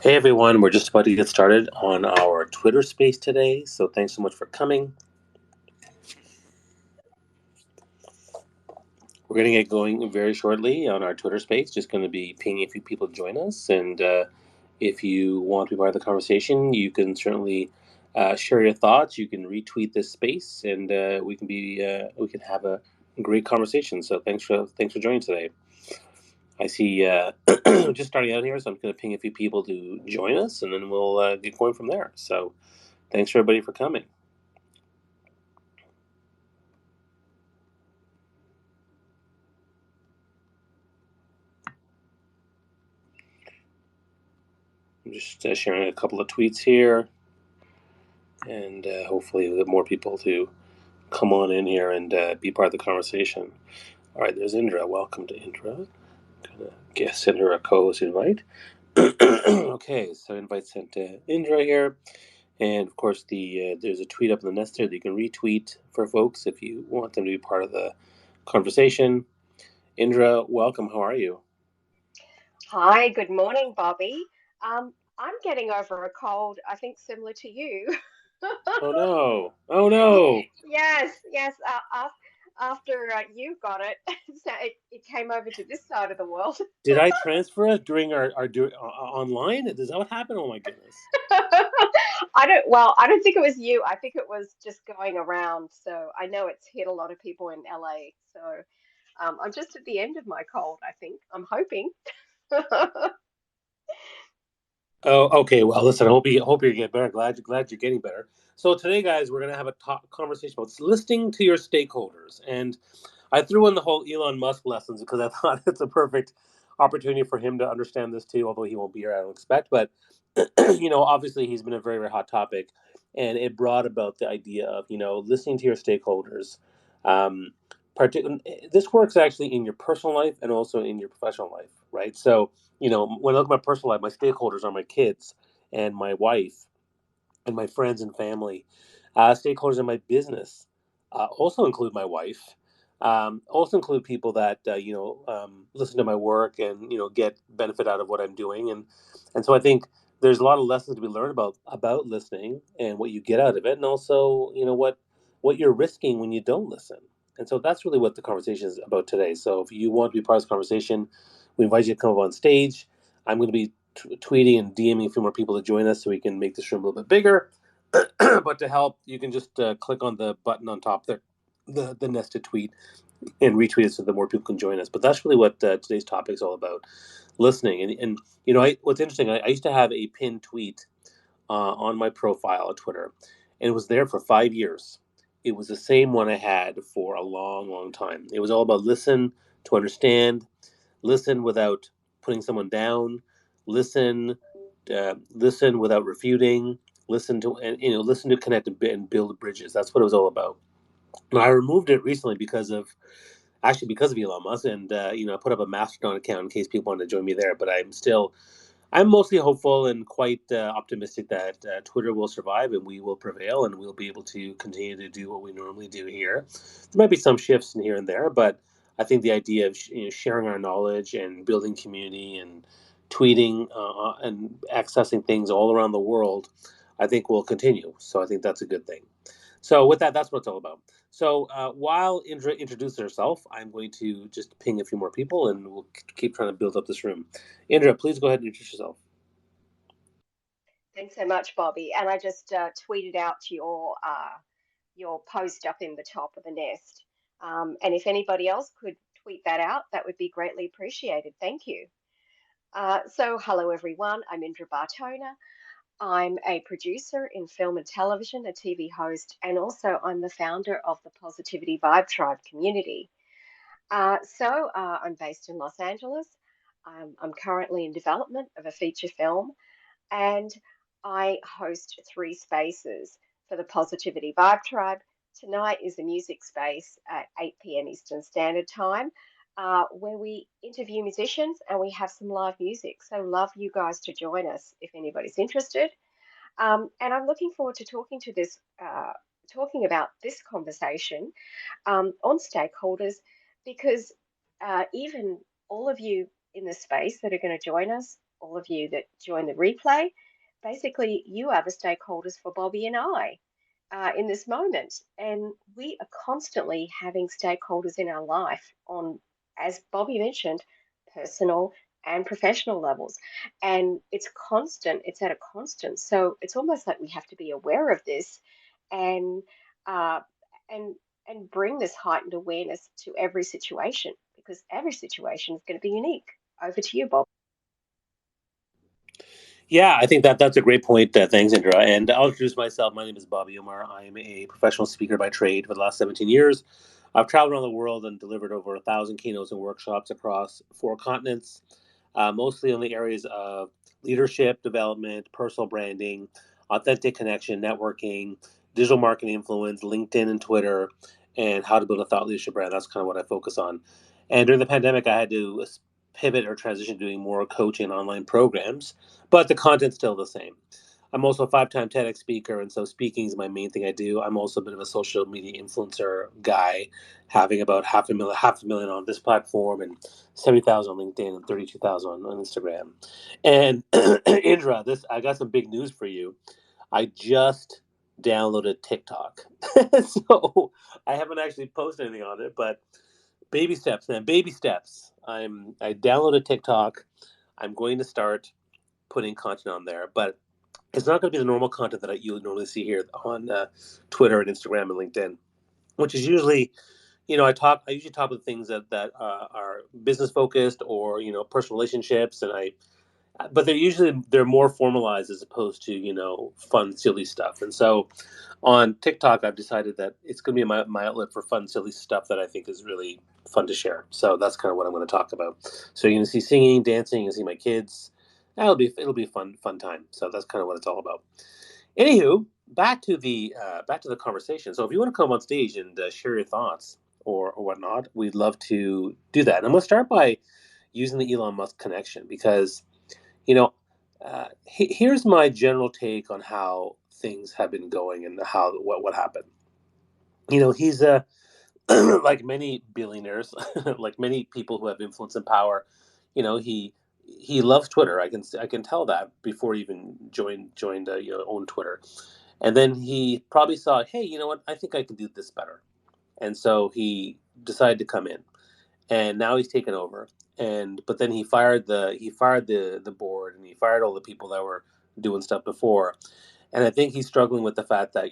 Hey everyone, we're just about to get started on our Twitter space today, so thanks so much for coming. We're going to get going very shortly on our Twitter space, just going to be pinging a few people to join us. And if you want to be part of the conversation, you can certainly share your thoughts. You can retweet this space, and we can have a great conversation. So thanks for joining today. I see just starting out here, so I'm going to ping a few people to join us, and then we'll get going from there. So thanks for everybody for coming. I'm just sharing a couple of tweets here, and hopefully we'll get more people to come on in here and be part of the conversation. All right, there's Indra. Welcome to Indra. Gonna send her a co-host invite. Okay, so invite sent to Indra here, and of course there's a tweet up in the nest there that you can retweet for folks if you want them to be part of the conversation. Indra, welcome. How are you? Hi, good morning, Bobby. I'm getting over a cold, I think similar to you. Oh no! Oh Ye- no! yes. After you got it, so it came over to this side of the world. Did I transfer it during online? Is that what happened? Oh my goodness. I don't think it was you. I think it was just going around. So I know it's hit a lot of people in LA. So I'm just at the end of my cold, I think. I'm hoping. Oh, okay. Well, listen. I hope you get better. Glad you're getting better. So today, guys, we're gonna have a conversation about listening to your stakeholders, and I threw in the whole Elon Musk lessons because I thought it's a perfect opportunity for him to understand this too. Although he won't be here, I don't expect. But obviously, he's been a very hot topic, and it brought about the idea of listening to your stakeholders. Um, this works actually in your personal life and also in your professional life, right? So when I look at my personal life, my stakeholders are my kids and my wife and my friends and family. Stakeholders in my business also include my wife. Also include people that listen to my work and get benefit out of what I'm doing, and so I think there's a lot of lessons to be learned about listening and what you get out of it, and also what you're risking when you don't listen. And so that's really what the conversation is about today. So if you want to be part of this conversation, we invite you to come up on stage. I'm going to be tweeting and DMing a few more people to join us so we can make this room a little bit bigger. But to help, you can just click on the button on top there, the nested tweet, and retweet it so that more people can join us. But that's really what today's topic is all about: listening. And what's interesting, I used to have a pinned tweet on my profile on Twitter, and it was there for 5 years. It was the same one I had for a long time. It was all about listen to understand, listen without putting someone down, listen, listen without refuting, listen to listen to connect and build bridges. That's what it was all about. And I removed it recently because of Elon Musk, and I put up a Mastodon account in case people want to join me there. But I'm mostly hopeful and quite optimistic that Twitter will survive and we will prevail and we'll be able to continue to do what we normally do here. There might be some shifts in here and there, but I think the idea of sharing our knowledge and building community and tweeting and accessing things all around the world, I think will continue. So I think that's a good thing. So with that, that's what it's all about. So while Indra introduces herself, I'm going to just ping a few more people, and we'll keep trying to build up this room. Indra, please go ahead and introduce yourself. Thanks so much, Bobby. And I just tweeted out your post up in the top of the nest. And if anybody else could tweet that out, that would be greatly appreciated. Thank you. Hello everyone. I'm Indra Bartona. I'm a producer in film and television, a TV host, and also I'm the founder of the Positivity Vibe Tribe community. I'm based in Los Angeles. I'm currently in development of a feature film, and I host three spaces for the Positivity Vibe Tribe. Tonight is the music space at 8 p.m. Eastern Standard Time, where we interview musicians and we have some live music. So, love you guys to join us if anybody's interested. And I'm looking forward to talking about this conversation on stakeholders because even all of you in the space that are going to join us all of you that join the replay. Basically, you are the stakeholders for Bobby and I in this moment. And we are constantly having stakeholders in our life on, as Bobby mentioned, personal and professional levels. And it's constant, it's at a constant. So it's almost like we have to be aware of this and uh, and and bring this heightened awareness to every situation because every situation is going to be unique. Over to you, Bob. Yeah, I think that that's a great point. Thanks, Indra. And I'll introduce myself. My name is Bobby Omar. I am a professional speaker by trade for the last 17 years. I've traveled around the world and delivered over 1,000 keynotes and workshops across 4 continents, mostly on the areas of leadership development, personal branding, authentic connection, networking, digital marketing influence, LinkedIn and Twitter, and how to build a thought leadership brand. That's kind of what I focus on. And during the pandemic, I had to pivot or transition to doing more coaching and online programs, but the content's still the same. I'm also a 5-time TEDx speaker, and so speaking is my main thing I do. I'm also a bit of a social media influencer guy, having about half a million on this platform, and 70,000 on LinkedIn, and 32,000 on Instagram. And Indra, this I got some big news for you. I just downloaded TikTok, so I haven't actually posted anything on it, but baby steps, man, baby steps. I downloaded TikTok. I'm going to start putting content on there, but it's not going to be the normal content that you would normally see here on Twitter and Instagram and LinkedIn, which is usually, I usually talk about things that are business focused or personal relationships, but they're more formalized as opposed to fun silly stuff. And so on TikTok, I've decided that it's going to be my outlet for fun silly stuff that I think is really fun to share. So that's kind of what I'm going to talk about. So you're going to see singing, dancing, and see my kids. It'll be a fun time. So that's kind of what it's all about. Anywho, back to the conversation. So if you want to come on stage and share your thoughts or whatnot, we'd love to do that. And I'm going to start by using the Elon Musk connection because you know, here's my general take on how things have been going and what happened. He's like many billionaires, like many people who have influence and power. He loves Twitter. I can tell that before he even joined own Twitter, and then he probably saw, hey, you know what? I think I can do this better, and so he decided to come in, and now he's taken over. And but then he fired the board, and he fired all the people that were doing stuff before. And I think he's struggling with the fact that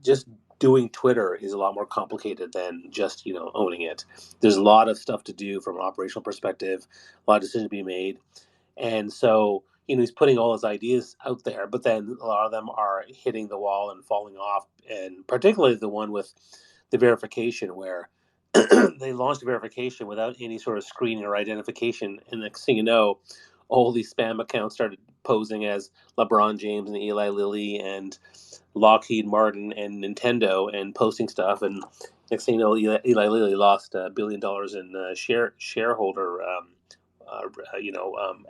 just doing Twitter is a lot more complicated than just owning it. There's a lot of stuff to do from an operational perspective, a lot of decisions to be made, and so he's putting all his ideas out there, but then a lot of them are hitting the wall and falling off, and particularly the one with the verification where they launched verification without any sort of screening or identification, and next thing you know, all these spam accounts started posing as LeBron James and Eli Lilly and Lockheed Martin and Nintendo and posting stuff, and next thing you know, Eli Lilly lost $1 billion in shareholder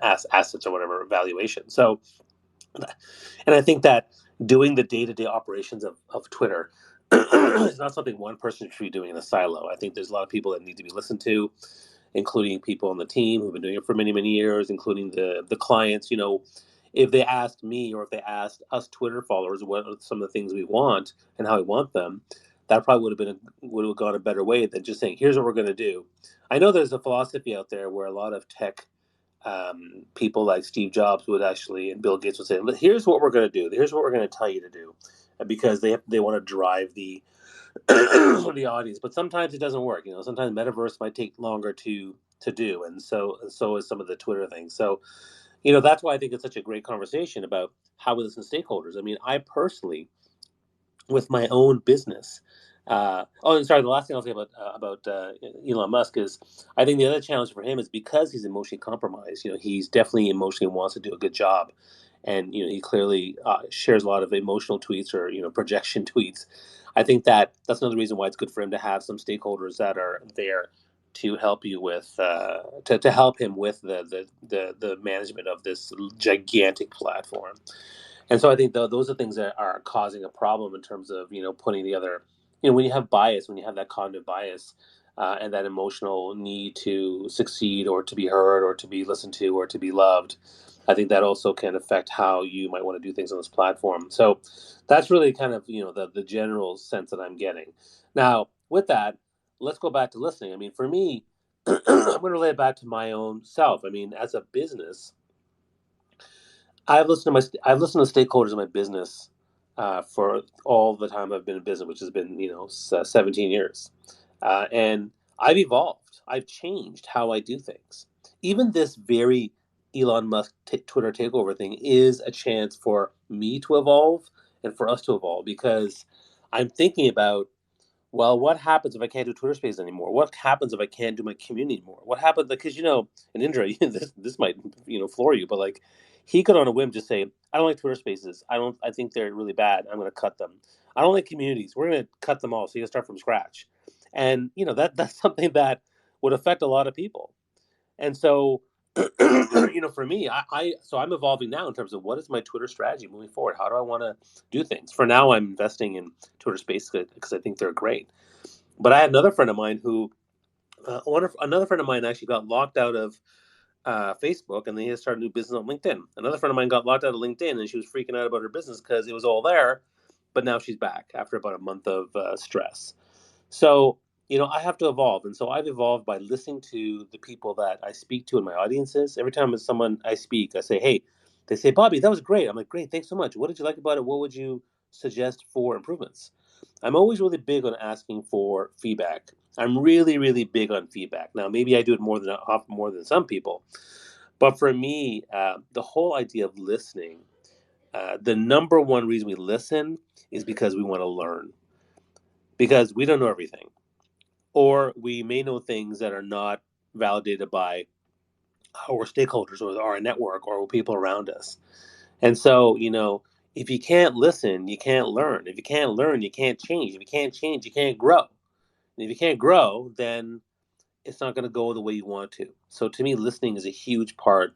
assets or whatever valuation. So, and I think that doing the day to day operations of Twitter is not something one person should be doing in a silo. I think there's a lot of people that need to be listened to, including people on the team who've been doing it for many, many years, including the clients. If they asked me or if they asked us Twitter followers what are some of the things we want and how we want them, that probably would have gone a better way than just saying, here's what we're going to do. I know there's a philosophy out there where a lot of tech people like Steve Jobs would actually, and Bill Gates would say, here's what we're going to do. Here's what we're going to tell you to do, because they want to drive the the audience. But sometimes it doesn't work. Sometimes metaverse might take longer to do, and so is some of the Twitter things. So that's why I think it's such a great conversation about how we listen to stakeholders. I mean, I personally, with my own business. And sorry, the last thing I'll say about Elon Musk is I think the other challenge for him is because he's emotionally compromised. He's definitely emotionally wants to do a good job, and he clearly shares a lot of emotional tweets or projection tweets. I think that's another reason why it's good for him to have some stakeholders that are there to help you with to help him with the management of this gigantic platform. And so I think those are things that are causing a problem in terms of putting the other when you have bias, when you have that cognitive bias, and that emotional need to succeed or to be heard or to be listened to or to be loved. I think that also can affect how you might want to do things on this platform. So that's really kind of the general sense that I'm getting. Now, with that, let's go back to listening. I mean, for me, I'm going to relate it back to my own self. I mean, as a business, I've listened to stakeholders in my business for all the time I've been in business, which has been 17 years, and I've evolved. I've changed how I do things. Even this very Elon Musk Twitter takeover thing is a chance for me to evolve and for us to evolve because I'm thinking about, well, what happens if I can't do Twitter Spaces anymore? What happens if I can't do my community anymore? What happens? Because in Indra, this might floor you, but like he could on a whim just say, I don't like Twitter Spaces. I don't. I think they're really bad. I'm going to cut them. I don't like communities. We're going to cut them all. So you got to start from scratch, and that's something that would affect a lot of people. And so, for me, so I'm evolving now in terms of what is my Twitter strategy moving forward. How do I want to do things? For now, I'm investing in Twitter Spaces because I think they're great. But I had another friend of mine who, another friend of mine actually got locked out of Facebook, and then he had started a new business on LinkedIn. Another friend of mine got locked out of LinkedIn, and she was freaking out about her business because it was all there, but now she's back after about a month of stress. So, I have to evolve. And so I've evolved by listening to the people that I speak to in my audiences. Every time it's someone I speak, I say, hey, they say, Bobby, that was great. I'm like, great, thanks so much. What did you like about it? What would you suggest for improvements? I'm always really big on asking for feedback. I'm really, really big on feedback. Now, maybe I do it more than some people, but for me, the whole idea of listening, the number one reason we listen is because we want to learn, because we don't know everything, or we may know things that are not validated by our stakeholders or our network or people around us. And so, if you can't listen, you can't learn. If you can't learn, you can't change. If you can't change, you can't grow. And if you can't grow, then it's not going to go the way you want to. So to me, listening is a huge part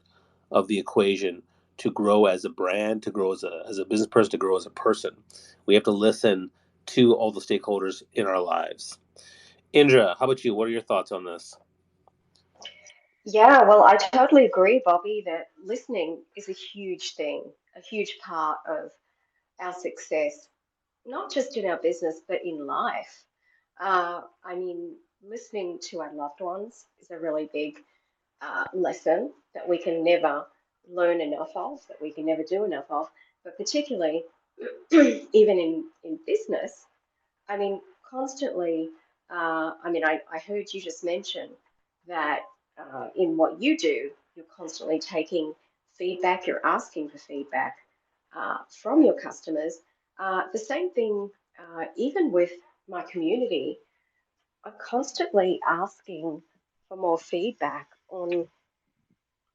of the equation to grow as a brand, to grow as a business person, to grow as a person. We have to listen to all the stakeholders in our lives. Indra, how about you? What are your thoughts on this? Yeah, well, I totally agree, Bobby, that listening is a huge thing, a huge part of our success, not just in our business, but in life. I mean, listening to our loved ones is a really big lesson that we can never learn enough of, that we can never do enough of, but particularly even in business. I mean, constantly, I heard you just mention that in what you do, you're constantly taking feedback, you're asking for feedback from your customers. The same thing, even with my community, I'm constantly asking for more feedback on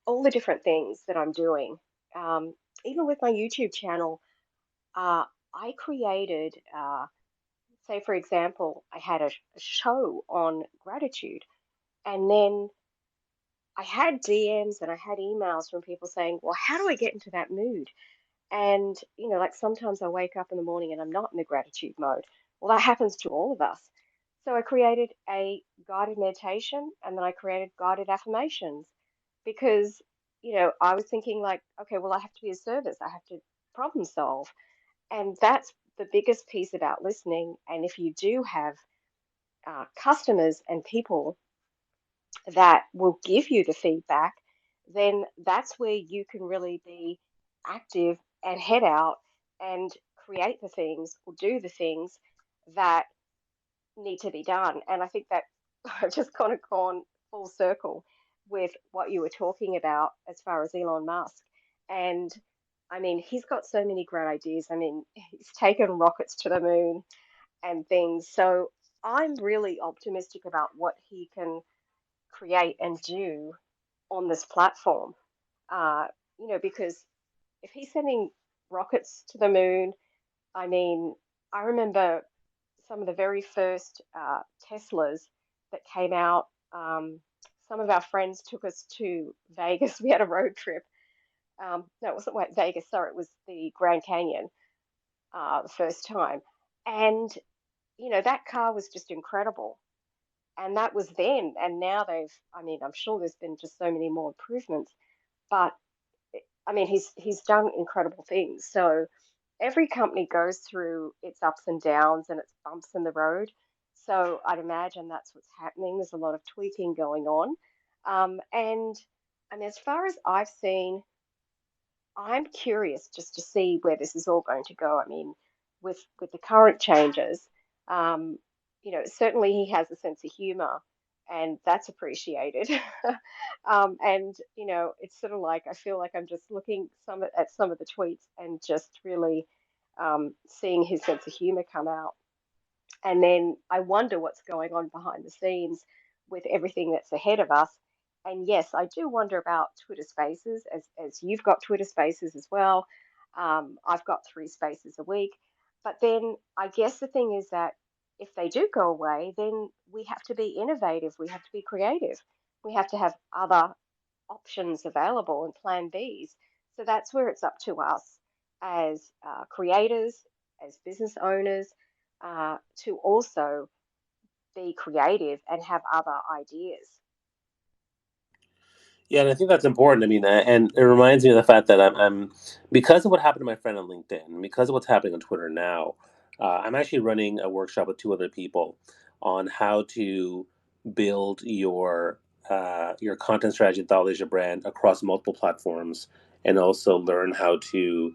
all the different things that I'm doing. Um, Even with my YouTube channel, I created, say, for example, I had a show on gratitude, and then I had DMs and I had emails from people saying, well, how do I get into that mood? And, like sometimes I wake up in the morning and I'm not in the gratitude mode. Well, that happens to all of us. So I created a guided meditation and then I created guided affirmations because, I was thinking like, okay, well, I have to be of service. I have to problem solve. And that's the biggest piece about listening. And if you do have customers and people that will give you the feedback, then that's where you can really be active and head out and create the things or do the things that need to be done. And I think that I've just kind of gone full circle with what you were talking about as far as Elon Musk. And I mean, he's got so many great ideas. I mean, he's taken rockets to the moon and things. So I'm really optimistic about what he can create and do on this platform. Uh, because if he's sending rockets to the moon, I mean, I remember some of the very first Teslas that came out. Some of our friends took us to Vegas. We had a road trip. No, it wasn't Vegas. Sorry, it was the Grand Canyon the first time. And, that car was just incredible. And that was then. And now I mean, I'm sure there's been just so many more improvements, but I mean, he's done incredible things. So every company goes through its ups and downs and its bumps in the road. So I'd imagine that's what's happening. There's a lot of tweaking going on. And I mean, as far as I've seen, I'm curious just to see where this is all going to go. I mean, with the current changes, um, certainly he has a sense of humor, and that's appreciated. And it's sort of like I feel like I'm just looking at some of the tweets and just really seeing his sense of humor come out. And then I wonder what's going on behind the scenes with everything that's ahead of us. And yes, I do wonder about Twitter Spaces, as you've got Twitter Spaces as well. I've got three spaces a week. But then I guess the thing is that if they do go away, then we have to be innovative. We have to be creative. We have to have other options available and plan Bs. So that's where it's up to us as creators, as business owners, to also be creative and have other ideas. Yeah, and I think that's important. I mean, and it reminds me of the fact that I'm because of what happened to my friend on LinkedIn, because of what's happening on Twitter now, I'm actually running a workshop with two other people on how to build your content strategy and thought leadership brand across multiple platforms, and also learn how to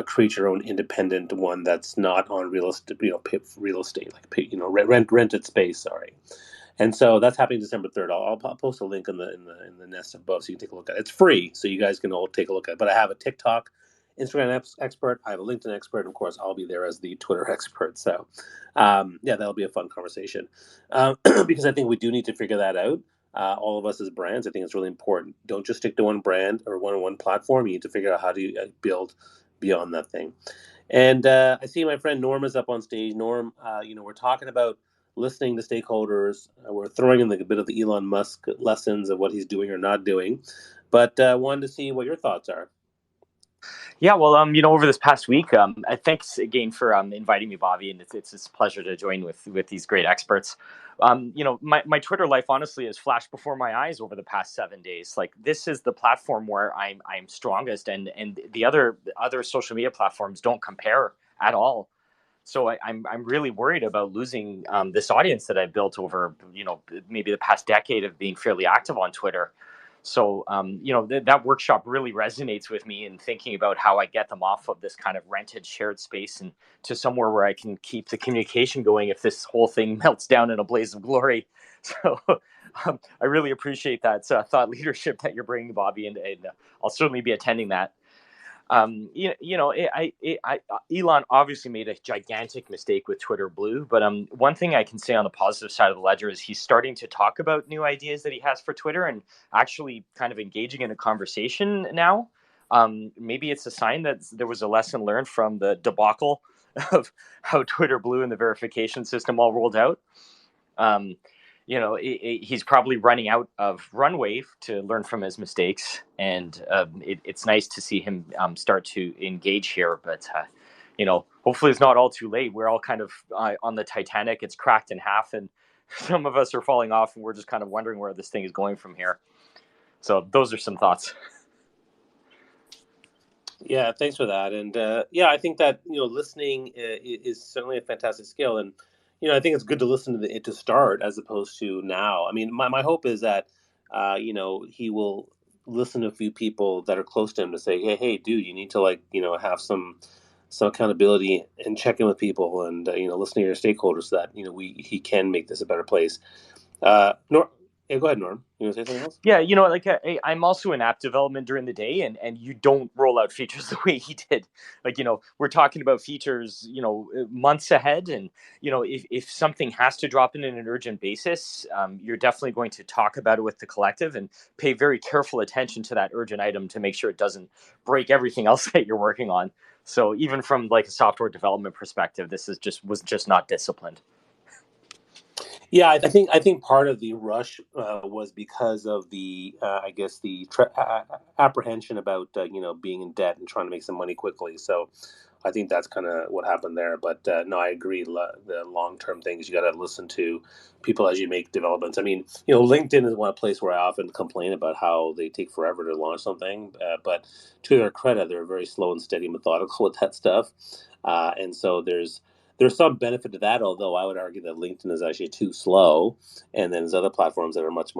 create your own independent one that's not on real estate, real estate like rented space. Sorry. And so that's happening December 3rd. I'll post a link in the nest above so you can take a look at it. It's free, so you guys can all take a look at it. But I have a TikTok, Instagram expert. I have a LinkedIn expert. And of course, I'll be there as the Twitter expert. So, yeah, that'll be a fun conversation because I think we do need to figure that out. All of us as brands, I think it's really important. Don't just stick to one brand or one platform. You need to figure out how to build beyond that thing. And I see my friend Norm is up on stage. Norm, we're talking about listening to stakeholders. We're throwing in a bit of the Elon Musk lessons of what he's doing or not doing, but wanted to see what your thoughts are. Yeah, well, over this past week, thanks again for inviting me, Bobby, and it's a pleasure to join with these great experts. My Twitter life honestly has flashed before my eyes over the past 7 days. Like this is the platform where I'm strongest, and the other social media platforms don't compare at all. So I'm really worried about losing this audience that I've built over maybe the past decade of being fairly active on Twitter. So that workshop really resonates with me in thinking about how I get them off of this kind of rented shared space and to somewhere where I can keep the communication going if this whole thing melts down in a blaze of glory. So I really appreciate that thought leadership that you're bringing, Bobby, and I'll certainly be attending that. Elon obviously made a gigantic mistake with Twitter Blue, but one thing I can say on the positive side of the ledger is he's starting to talk about new ideas that he has for Twitter and actually kind of engaging in a conversation now. Maybe it's a sign that there was a lesson learned from the debacle of how Twitter Blue and the verification system all rolled out. Um, he's probably running out of runway to learn from his mistakes, and it's nice to see him start to engage here. But hopefully it's not all too late. We're all kind of on the Titanic. It's cracked in half, and some of us are falling off, and we're just kind of wondering where this thing is going from here. So those are some thoughts. Yeah, thanks for that. And yeah, I think that listening is certainly a fantastic skill, and I think it's good to listen to it to start as opposed to now. I mean, my hope is that he will listen to a few people that are close to him to say, hey, dude, you need to have some accountability and check in with people, and listen to your stakeholders so that he can make this a better place. Norm, yeah, go ahead, Norm. You want to say something else? Yeah, I'm also in app development during the day, and you don't roll out features the way he did. We're talking about features, months ahead, and if something has to drop in an urgent basis, you're definitely going to talk about it with the collective and pay very careful attention to that urgent item to make sure it doesn't break everything else that you're working on. So even from like a software development perspective, was just not disciplined. Yeah, I think part of the rush was because of the I guess the apprehension about being in debt and trying to make some money quickly. So I think that's kind of what happened there. But no, I agree. The long term things you got to listen to people as you make developments. I mean, LinkedIn is one place where I often complain about how they take forever to launch something, but to their credit, they're very slow and steady, methodical with that stuff. And so there's some benefit to that, although I would argue that LinkedIn is actually too slow, and then there's other platforms that are much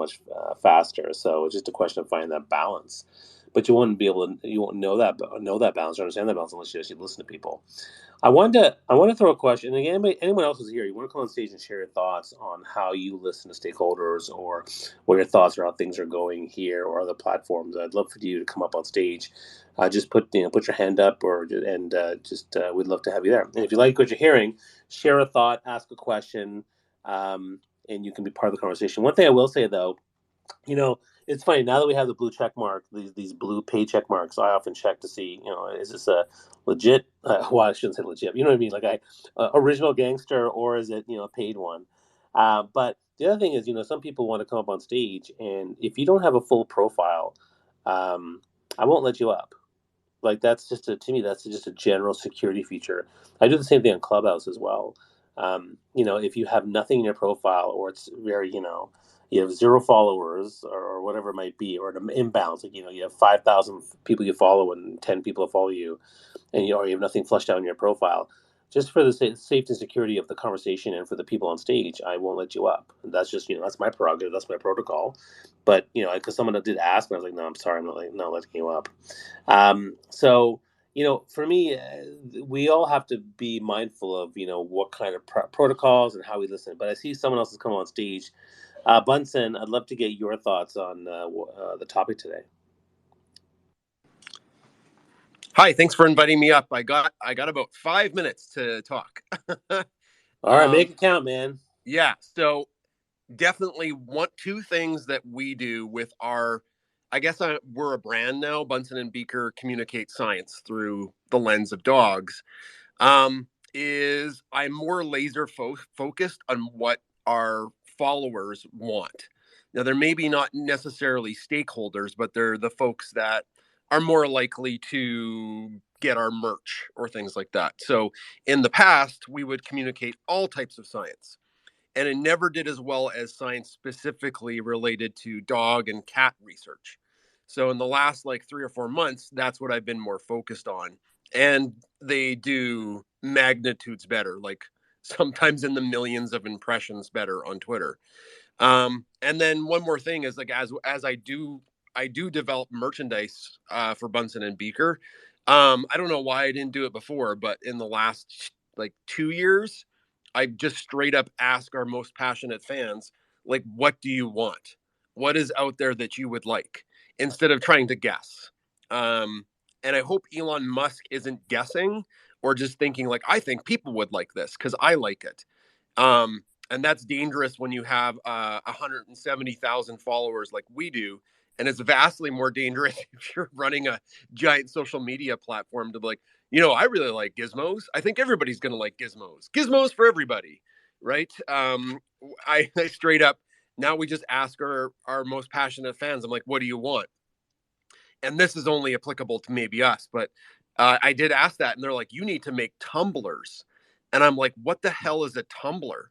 faster. So it's just a question of finding that balance. But you won't know that balance or understand that balance unless you actually listen to people. I want to throw a question. And again, anyone else who's here, you want to come on stage and share your thoughts on how you listen to stakeholders or what your thoughts are, how things are going here or other platforms. I'd love for you to come up on stage. Just put your hand up, just we'd love to have you there. And if you like what you're hearing, share a thought, ask a question, and you can be part of the conversation. One thing I will say though, you know, it's funny now that we have the blue check mark, these blue paycheck marks. I often check to see, is this a legit? Well, I shouldn't say legit. You know what I mean? Like original gangster, or is it a paid one? But the other thing is, some people want to come up on stage, and if you don't have a full profile, um, I won't let you up. Like that's just to me that's just a general security feature. I do the same thing on Clubhouse as well. If you have nothing in your profile, or it's very you have zero followers, or whatever it might be, or an imbalance, like you have 5,000 people you follow and 10 people follow you, and you have nothing flushed out in your profile, just for the safety and security of the conversation and for the people on stage, I won't let you up. And that's just that's my prerogative, that's my protocol. But because someone did ask, and I was like, no, I'm sorry, I'm not letting you up. So for me, we all have to be mindful of what kind of protocols and how we listen. But I see someone else has come on stage. Bunsen, I'd love to get your thoughts on the topic today. Hi, thanks for inviting me up. I got about 5 minutes to talk. All right, make it count, man. Yeah, so definitely two things that we do with our, we're a brand now. Bunsen and Beaker communicate science through the lens of dogs. Is I'm more laser focused on what our followers want. Now, they're maybe not necessarily stakeholders, but they're the folks that are more likely to get our merch or things like that. So in the past, we would communicate all types of science, and it never did as well as science specifically related to dog and cat research. So in the last like 3 or 4 months, that's what I've been more focused on. And they do magnitudes better, like sometimes in the millions of impressions better on Twitter. And then one more thing is like as I do develop merchandise for Bunsen and Beaker. I don't know why I didn't do it before, but in the last like 2 years, I just straight up ask our most passionate fans, like, what do you want? What is out there that you would like? Instead of trying to guess. Um, and I hope Elon Musk isn't guessing or just thinking like, I think people would like this because I like it. And that's dangerous when you have 170,000 followers like we do. And it's vastly more dangerous if you're running a giant social media platform to be like, I really like gizmos. I think everybody's going to like gizmos. Gizmos for everybody, right? I straight up, now we just ask our most passionate fans, I'm like, what do you want? And this is only applicable to maybe us, but I did ask that, and they're like, you need to make tumblers. And I'm like, what the hell is a tumbler?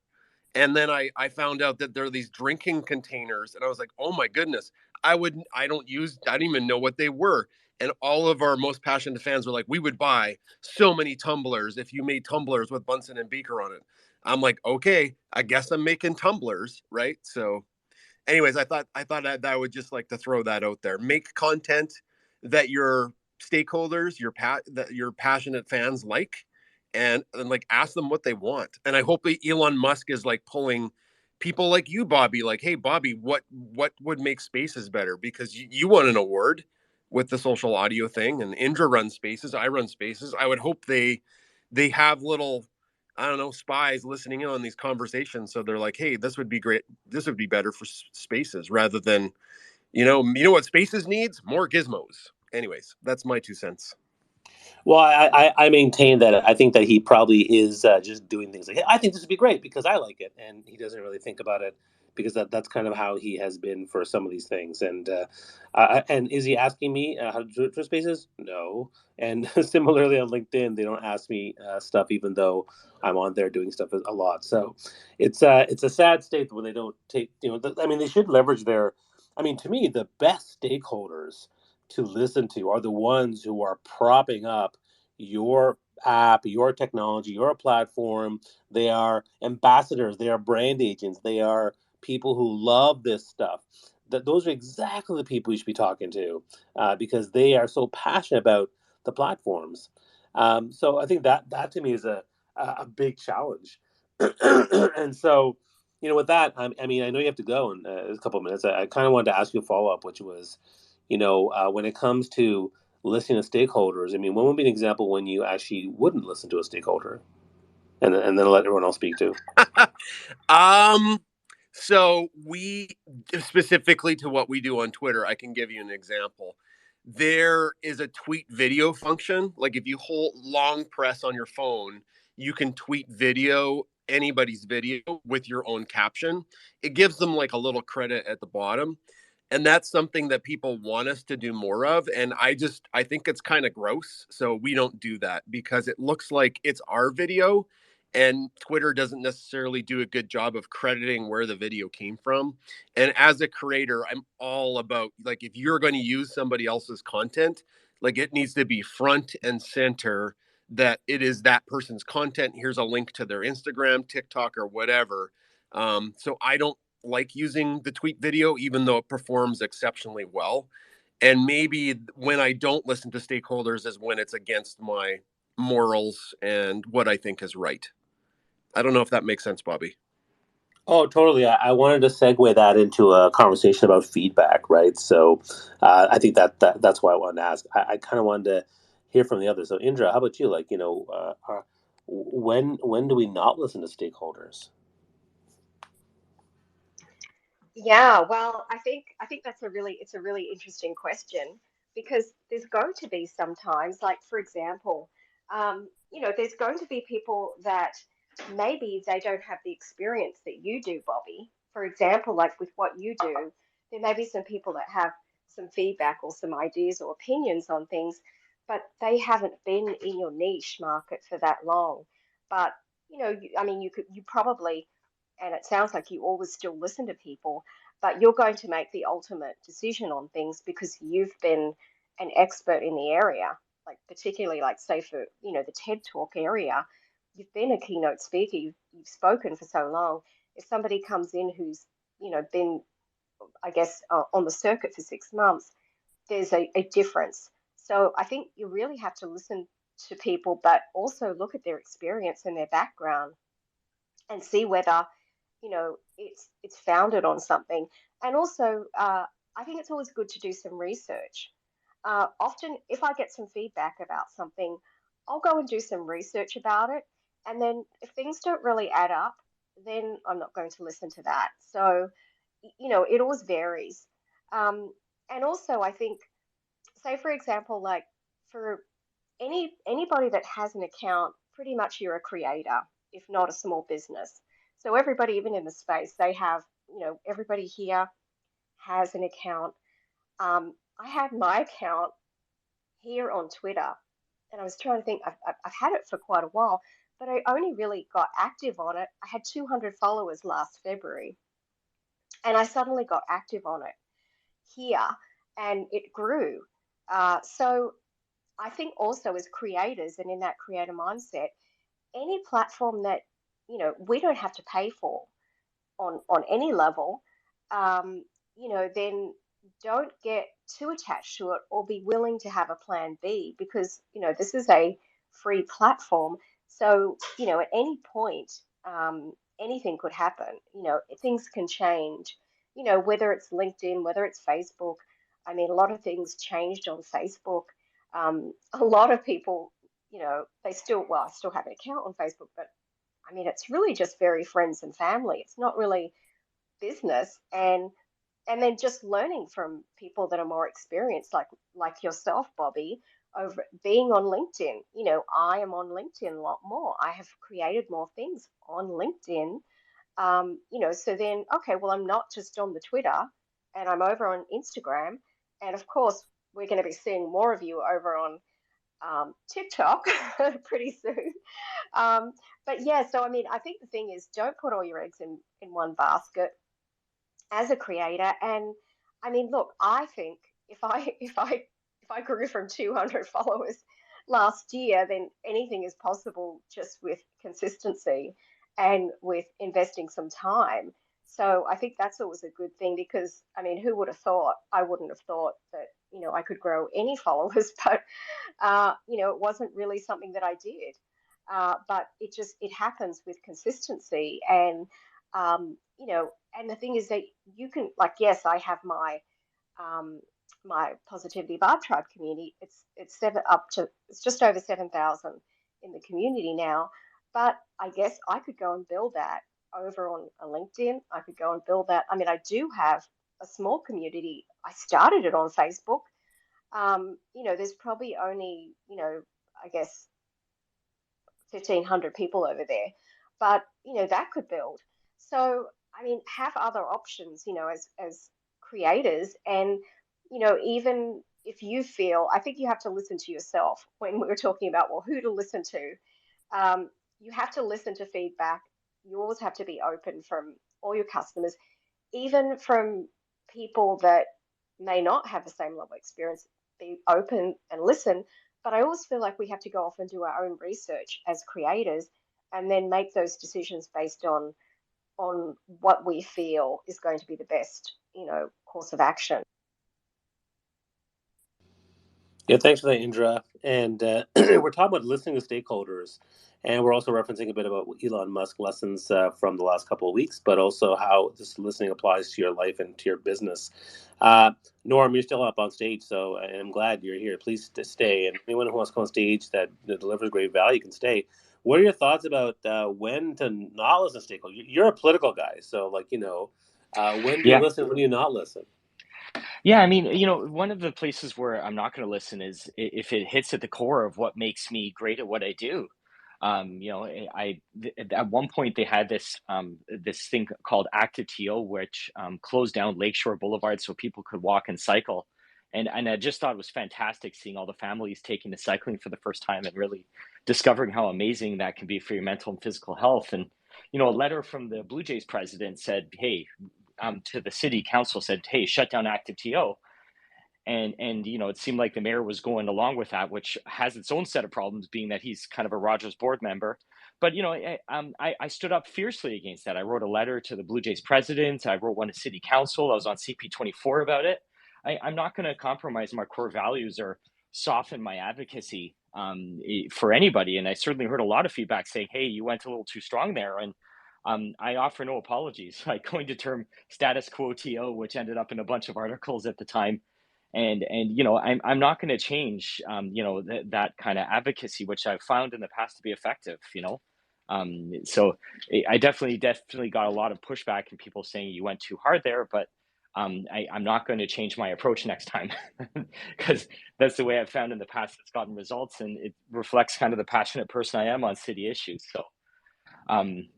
And then I found out that there are these drinking containers, and I was like, oh my goodness, I didn't even know what they were. And all of our most passionate fans were like, we would buy so many tumblers if you made tumblers with Bunsen and Beaker on it. I'm like, okay, I guess I'm making tumblers, right? So anyways, I thought that I would just like to throw that out there. Make content that your stakeholders, that your passionate fans like, and like ask them what they want. And I hope Elon Musk is like pulling people like you, Bobby. Like, hey, Bobby, what would make Spaces better? Because you won an award with the social audio thing, and Indra runs Spaces. I run Spaces. I would hope they have little, I don't know, spies listening in on these conversations. So they're like, hey, this would be great. This would be better for Spaces rather than, you know what Spaces needs? More gizmos. Anyways, that's my 2 cents. Well, I maintain that I think that he probably is just doing things like, "Hey, I think this would be great because I like it," and he doesn't really think about it because that's kind of how he has been for some of these things. And is he asking me how to do it for Spaces? No. And similarly on LinkedIn, they don't ask me stuff even though I'm on there doing stuff a lot. So it's a sad state when they don't take I mean, they should leverage their. I mean, to me, the best stakeholders to listen to are the ones who are propping up your app, your technology, your platform. They are ambassadors, they are brand agents, they are people who love this stuff. Those are exactly the people you should be talking to because they are so passionate about the platforms. So I think that to me is a big challenge. And so, with that, I mean, I know you have to go in a couple of minutes. I kind of wanted to ask you a follow up, which was, when it comes to listening to stakeholders, I mean, what would be an example when you actually wouldn't listen to a stakeholder, and then let everyone else speak too? um, so we specifically to what we do on Twitter, I can give you an example. There is a tweet video function. Like if you hold long press on your phone, you can tweet video, anybody's video with your own caption. It gives them like a little credit at the bottom. And that's something that people want us to do more of. And I think it's kind of gross. So we don't do that because it looks like it's our video and Twitter doesn't necessarily do a good job of crediting where the video came from. And as a creator, I'm all about like if you're going to use somebody else's content, like it needs to be front and center that it is that person's content. Here's a link to their Instagram, TikTok, or whatever. So I don't like using the tweet video, even though it performs exceptionally well. And maybe when I don't listen to stakeholders is when it's against my morals and what I think is right. I don't know if that makes sense, Bobby. Oh, totally. I wanted to segue that into a conversation about feedback, right? So I think that's why I wanted to ask. I kind of wanted to hear from the others. So Indra, how about you? Like, when do we not listen to stakeholders? Yeah, well, I think that's a really interesting question because there's going to be sometimes, like for example, there's going to be people that maybe they don't have the experience that you do, Bobby. For example, like with what you do, there may be some people that have some feedback or some ideas or opinions on things, but they haven't been in your niche market for that long. But I mean, you probably, and it sounds like you always still listen to people, but you're going to make the ultimate decision on things because you've been an expert in the area, like particularly like say for, the TED Talk area, you've been a keynote speaker, you've spoken for so long. If somebody comes in who's, been, I guess, on the circuit for 6 months, there's a difference. So I think you really have to listen to people, but also look at their experience and their background and see whether it's founded on something. And also, I think it's always good to do some research. Often, if I get some feedback about something, I'll go and do some research about it. And then, if things don't really add up, then I'm not going to listen to that. So, it always varies. And also, I think, say for example, like for anybody that has an account, pretty much you're a creator, if not a small business. So everybody, even in the space, they have, everybody here has an account. I had my account here on Twitter, and I was trying to think. I've had it for quite a while, but I only really got active on it. I had 200 followers last February, and I suddenly got active on it here, and it grew. So I think also as creators and in that creator mindset, any platform that we don't have to pay for on any level, um, then don't get too attached to it or be willing to have a plan B because this is a free platform. So at any point, anything could happen. Things can change. Whether it's LinkedIn, whether it's Facebook. I mean, a lot of things changed on Facebook. A lot of people, they still, well, I still have an account on Facebook, but I mean, it's really just very friends and family. It's not really business. And then just learning from people that are more experienced, like yourself, Bobby. over being on LinkedIn. I am on LinkedIn a lot more. I have created more things on LinkedIn. So then, okay, well, I'm not just on the Twitter, and I'm over on Instagram. And of course, we're going to be seeing more of you over on TikTok pretty soon. Um, but yeah, so I mean, I think the thing is, don't put all your eggs in one basket as a creator. And I mean, look, I think if I grew from 200 followers last year, then anything is possible just with consistency and with investing some time. So I think that's always a good thing because I mean, who would have thought? I wouldn't have thought that I could grow any followers, but it wasn't really something that I did. But it happens with consistency, and the thing is that you can, like, yes, I have um, my Positivity Barb Tribe community. It's just over 7,000 in the community now. But I guess I could go and build that over on a LinkedIn. I could go and build that. I mean, I do have a small community. I started it on Facebook. There's probably only, I guess 1,500 people over there, but that could build. So I mean, have other options, as creators, and even if you feel, I think you have to listen to yourself when we were talking about, well, who to listen to. You have to listen to feedback. You always have to be open from all your customers, even from people that may not have the same level of experience. Be open and listen. But I always feel like we have to go off and do our own research as creators and then make those decisions based on what we feel is going to be the best, course of action. Yeah, thanks for that, Indra. And we're talking about listening to stakeholders, and we're also referencing a bit about Elon Musk lessons from the last couple of weeks, but also how this listening applies to your life and to your business. Norm, you're still up on stage, so I'm glad you're here. Please stay, and anyone who wants to come on stage that delivers great value can stay. What are your thoughts about when to not listen to stakeholders? You're a political guy, so when do you Yeah. listen? When do you not listen? Yeah, I mean, one of the places where I'm not going to listen is if it hits at the core of what makes me great at what I do. At one point they had this thing called Active TO, which closed down Lakeshore Boulevard so people could walk and cycle, and I just thought it was fantastic seeing all the families taking to cycling for the first time and really discovering how amazing that can be for your mental and physical health. And a letter from the Blue Jays president said, "Hey," to the city council said, "Hey, shut down Active TO." And it seemed like the mayor was going along with that, which has its own set of problems, being that he's kind of a Rogers board member. But I stood up fiercely against that. I wrote a letter to the Blue Jays president. I wrote one to city council. I was on CP24 about it. I'm not going to compromise my core values or soften my advocacy for anybody. And I certainly heard a lot of feedback saying, "Hey, you went a little too strong there." And I offer no apologies. I coined the term status quo TO, which ended up in a bunch of articles at the time. And I'm not going to change that kind of advocacy, which I've found in the past to be effective. So I definitely got a lot of pushback and people saying you went too hard there, but I'm not going to change my approach next time because that's the way I've found in the past it's gotten results, and it reflects kind of the passionate person I am on city issues. So um,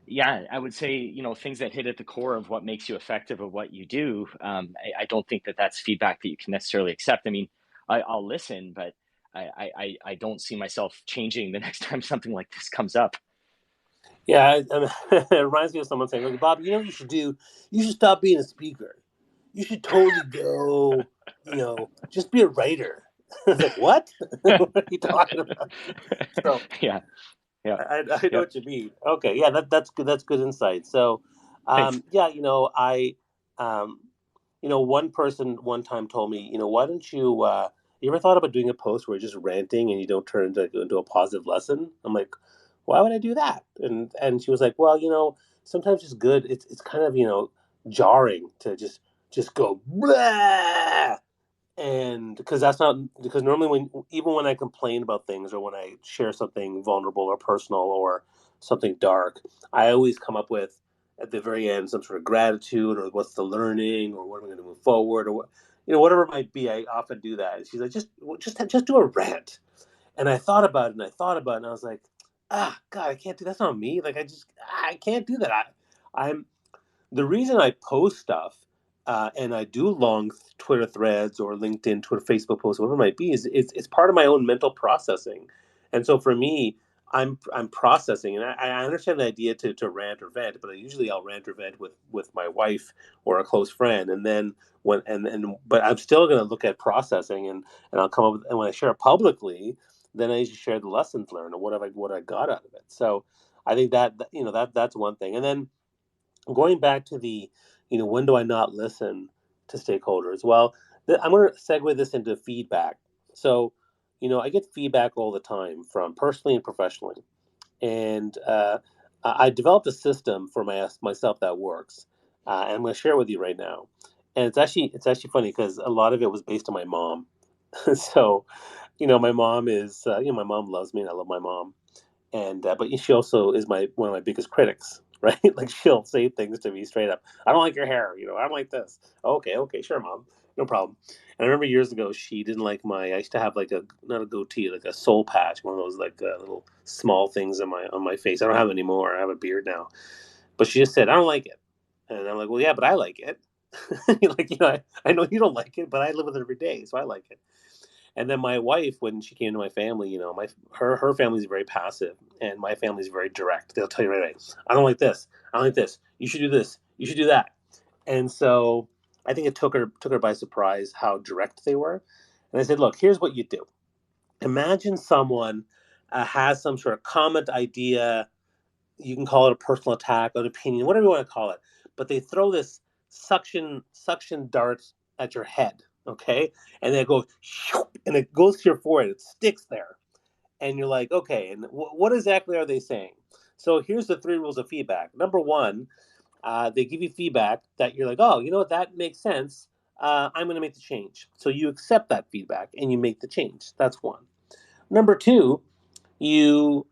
yeah, I would say, things that hit at the core of what makes you effective at what you do. I don't think that that's feedback that you can necessarily accept. I mean, I'll listen, but I don't see myself changing the next time something like this comes up. Yeah, it reminds me of someone saying, "Look, Bob, you know what you should do? You should stop being a speaker. You should totally go, just be a writer." I was like, "What? What are you talking about?" So Yeah, yeah, I know yeah. what you mean. Okay, yeah, that's good. That's good insight. So, Thanks. yeah, um, one person one time told me, why don't you? You ever thought about doing a post where you're just ranting and you don't turn into a positive lesson? I'm like, why would I do that? And she was like, well, sometimes it's good. It's kind of jarring to just go blah, and because normally when I complain about things or when I share something vulnerable or personal or something dark, I always come up with at the very end some sort of gratitude or what's the learning or what am I going to move forward or what, whatever it might be. I often do that. And she's like, just do a rant. And I thought about it and I thought about it and I was like, God, I can't do that's not me. Like I can't do that. I'm the reason I post stuff and I do long Twitter threads or LinkedIn, Twitter, Facebook posts, whatever it might be, is it's part of my own mental processing. And so for me, I'm processing, and I understand the idea to rant or vent, but usually I'll rant or vent with my wife or a close friend, and then but I'm still going to look at processing, and I'll come up with, and when I share it publicly, then I usually share the lessons learned or what I got out of it. So I think that's one thing, and then going back to the, when do I not listen to stakeholders? Well, I'm going to segue this into feedback. So, I get feedback all the time from personally and professionally, and I developed a system for myself that works, and I'm going to share it with you right now. And it's actually funny because a lot of it was based on my mom. So, my mom is, my mom loves me, and I love my mom, and but she also is my one of my biggest critics, right? Like she'll say things to me straight up. I don't like your hair. I don't like this. Okay, sure, mom, no problem. And I remember years ago she didn't like I used to have like a not a goatee, like a soul patch, one of those like little small things on my face. I don't have it anymore. I have a beard now. But she just said I don't like it, and I'm like, well, yeah, but I like it. Like I know you don't like it, but I live with it every day, so I like it. And then my wife, when she came to my family, her family is very passive, and my family is very direct. They'll tell you right away, I don't like this. I don't like this. You should do this. You should do that. And so I think it took her by surprise how direct they were. And I said, look, here's what you do. Imagine someone has some sort of comment, idea. You can call it a personal attack, an opinion, whatever you want to call it. But they throw this suction dart at your head, okay? And then it goes, and it goes to your forehead. It sticks there, and you're like, okay. And what exactly are they saying? So here's the three rules of feedback. Number one, they give you feedback that you're like, oh, you know what, that makes sense. I'm going to make the change. So you accept that feedback and you make the change. That's one. Number two, you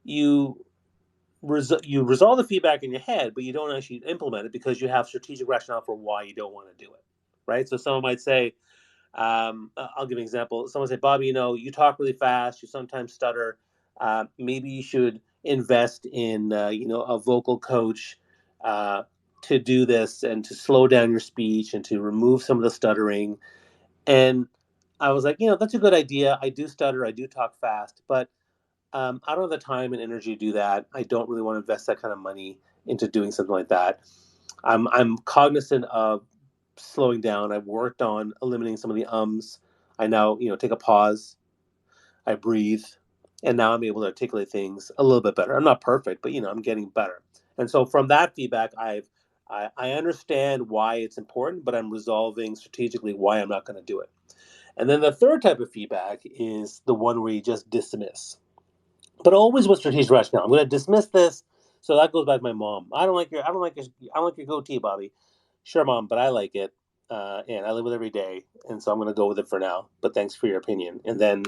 you you resolve the feedback in your head, but you don't actually implement it because you have strategic rationale for why you don't want to do it, right? So someone might say, I'll give an example. Someone say, Bobby, you talk really fast, you sometimes stutter. Maybe you should invest in, a vocal coach to do this and to slow down your speech and to remove some of the stuttering. And I was like, that's a good idea. I do stutter, I do talk fast, but I don't have the time and energy to do that. I don't really want to invest that kind of money into doing something like that. I'm cognizant of slowing down. I've worked on eliminating some of the ums. I now, take a pause. I breathe, and now I'm able to articulate things a little bit better. I'm not perfect, but I'm getting better. And so from that feedback, I understand why it's important, but I'm resolving strategically why I'm not going to do it. And then the third type of feedback is the one where you just dismiss, but always with strategic rationale. I'm going to dismiss this. So that goes back to my mom. I don't like your goatee, Bobby. Sure, mom, but I like it, and I live with it every day, and so I'm going to go with it for now. But thanks for your opinion. And then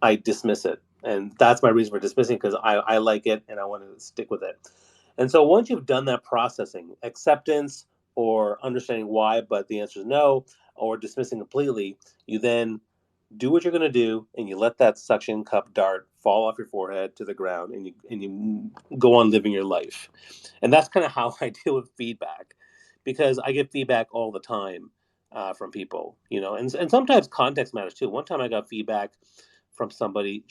I dismiss it, and that's my reason for dismissing because I like it and I want to stick with it. And so once you've done that processing, acceptance or understanding why, but the answer is no, or dismissing completely, you then do what you're going to do and you let that suction cup dart fall off your forehead to the ground, and you go on living your life. And that's kind of how I deal with feedback, because I get feedback all the time from people, and sometimes context matters too. One time I got feedback from somebody.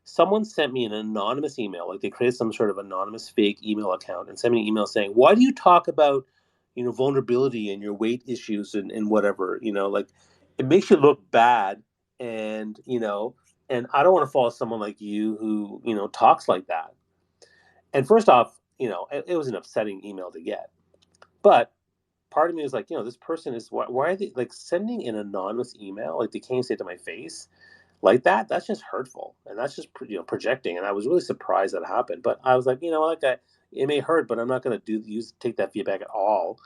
Someone sent me an anonymous email, like they created some sort of anonymous fake email account and sent me an email saying, why do you talk about vulnerability and your weight issues and whatever, like it makes you look bad. And and I don't want to follow someone like you who talks like that. And first off, it was an upsetting email to get, but part of me was like, this person is, why are they like sending an anonymous email, like they can't say it to my face like that. That's just hurtful, and that's just projecting. And I was really surprised that happened, but I was like, like that, it may hurt, but I'm not going to take that feedback at all,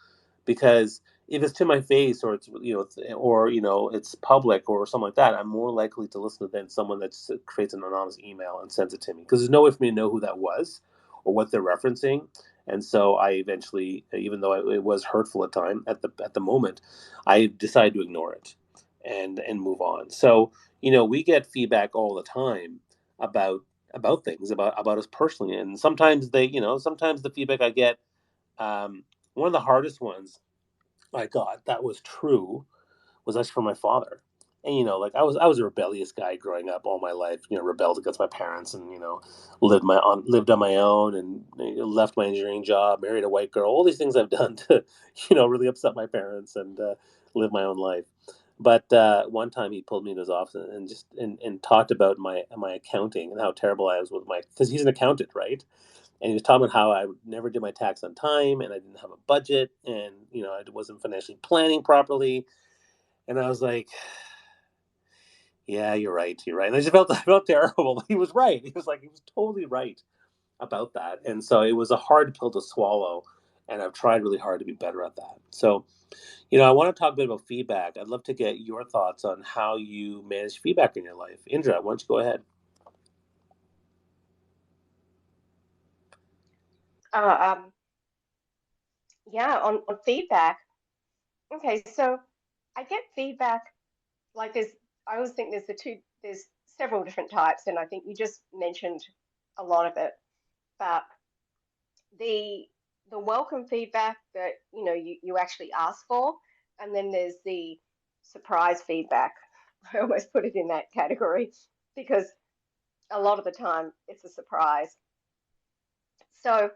because if it's to my face, or it's it's public or something like that, I'm more likely to listen to than someone that creates an anonymous email and sends it to me, because there's no way for me to know who that was or what they're referencing. And so I eventually, even though it was hurtful at the moment, I decided to ignore it. and move on. So, we get feedback all the time about things about us personally, and sometimes sometimes the feedback I get, one of the hardest ones I got that was true was actually from my father. And like I was a rebellious guy growing up all my life. Rebelled against my parents, and lived on my own, and left my engineering job, married a white girl. All these things I've done to really upset my parents and live my own life. But one time he pulled me into his office and just and talked about my accounting and how terrible I was with my, because he's an accountant, right? And he was talking about how I never did my tax on time, and I didn't have a budget, and I wasn't financially planning properly. And I was like, yeah, you're right. You're right. And I felt terrible. He was right. He was totally right about that. And so it was a hard pill to swallow. And I've tried really hard to be better at that. So, I want to talk a bit about feedback. I'd love to get your thoughts on how you manage feedback in your life. Indra, why don't you go ahead? Uh, um, yeah, on feedback. Okay, so I get feedback like I always think there's several different types, and I think you just mentioned a lot of it. But the the welcome feedback that you actually ask for, and then there's the surprise feedback. I almost put it in that category because a lot of the time it's a surprise. So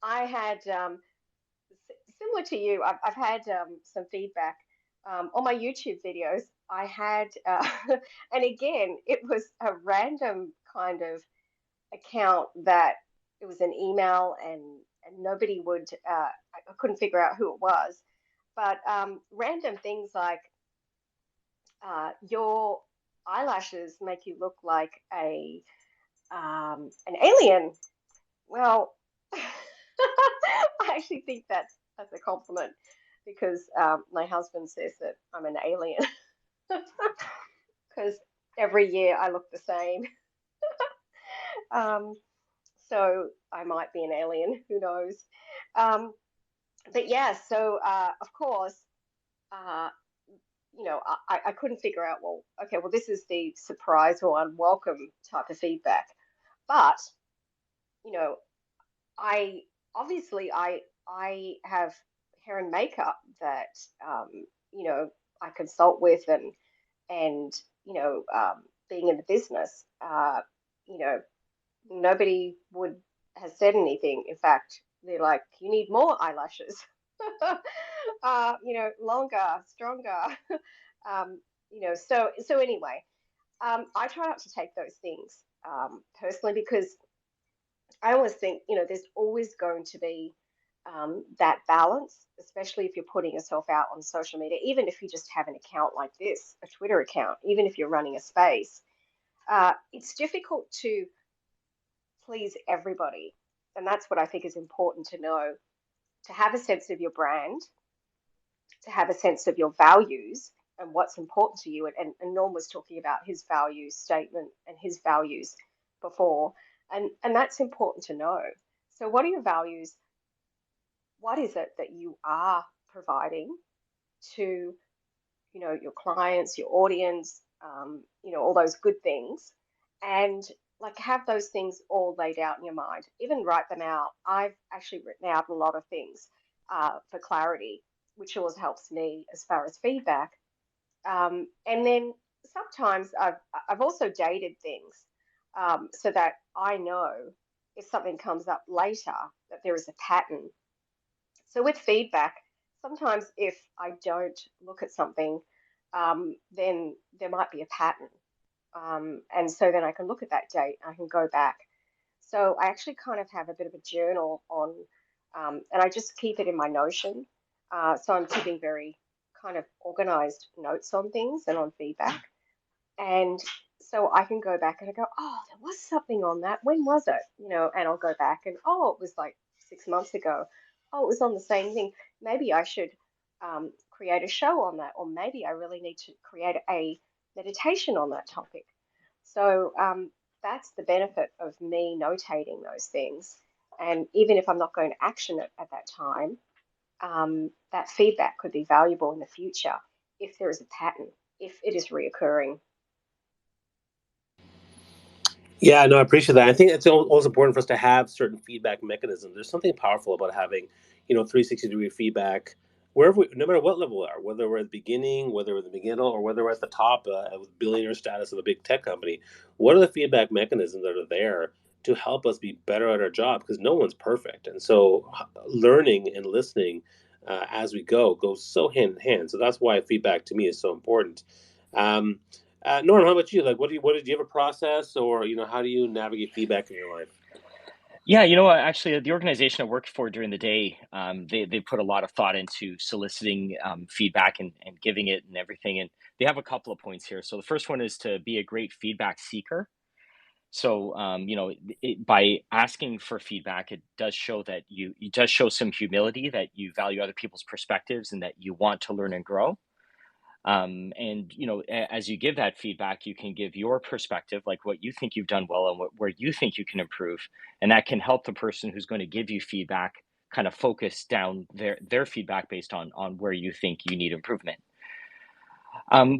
I had similar to you. I've had some feedback on my YouTube videos. I had, and again, it was a random kind of account that it was an email, and nobody would, I couldn't figure out who it was, but random things like your eyelashes make you look like an alien. Well, I actually think that's a compliment because my husband says that I'm an alien because every year I look the same. Um, so I might be an alien, who knows? Um, but yeah, so of course, uh, I couldn't figure out, well, okay, well, this is the surprise or unwelcome type of feedback. But, you know, I obviously I have hair and makeup that you know I consult with, and being in the business, you know nobody would has said anything. In fact, they're like, you need more eyelashes, longer, stronger. So anyway, I try not to take those things personally because I always think, there's always going to be that balance, especially if you're putting yourself out on social media, even if you just have an account like this, a Twitter account, even if you're running a space. It's difficult to please everybody. And that's what I think is important to know, to have a sense of your brand, to have a sense of your values and what's important to you. And Norm was talking about his values statement and his values before. And that's important to know. So, what are your values? What is it that you are providing to your clients, your audience, all those good things, and like have those things all laid out in your mind. Even write them out. I've actually written out a lot of things for clarity, which always helps me as far as feedback. And then sometimes I've also dated things so that I know if something comes up later that there is a pattern. So with feedback, sometimes if I don't look at something, then there might be a pattern. And so then I can look at that date, I can go back. So I actually kind of have a bit of a journal on, and I just keep it in my Notion. So I'm keeping very kind of organized notes on things and on feedback. And so I can go back and I go, oh, there was something on that. When was it? And I'll go back and, oh, it was like 6 months ago. Oh, it was on the same thing. Maybe I should create a show on that, or maybe I really need to create a meditation on that topic. So that's the benefit of me notating those things. And even if I'm not going to action it at that time, that feedback could be valuable in the future if there is a pattern. if it is reoccurring. Yeah, no, I appreciate that. I think it's also important for us to have certain feedback mechanisms. There's something powerful about having, 360-degree feedback wherever, no matter what level we are, whether we're at the beginning, whether we're at the middle, or whether we're at the top with billionaire status of a big tech company. What are the feedback mechanisms that are there to help us be better at our job? Because no one's perfect, and so learning and listening as we go goes so hand in hand. So that's why feedback to me is so important. Um, Norm, how about you? Like, what did you have a process, or how do you navigate feedback in your life? Yeah, actually, the organization I worked for during the day, they put a lot of thought into soliciting feedback and giving it and everything. And they have a couple of points here. So the first one is to be a great feedback seeker. So, by asking for feedback, it does show that it does show some humility, that you value other people's perspectives and that you want to learn and grow. And as you give that feedback, you can give your perspective, like what you think you've done well and where you think you can improve, and that can help the person who's going to give you feedback kind of focus down their feedback based on where you think you need improvement.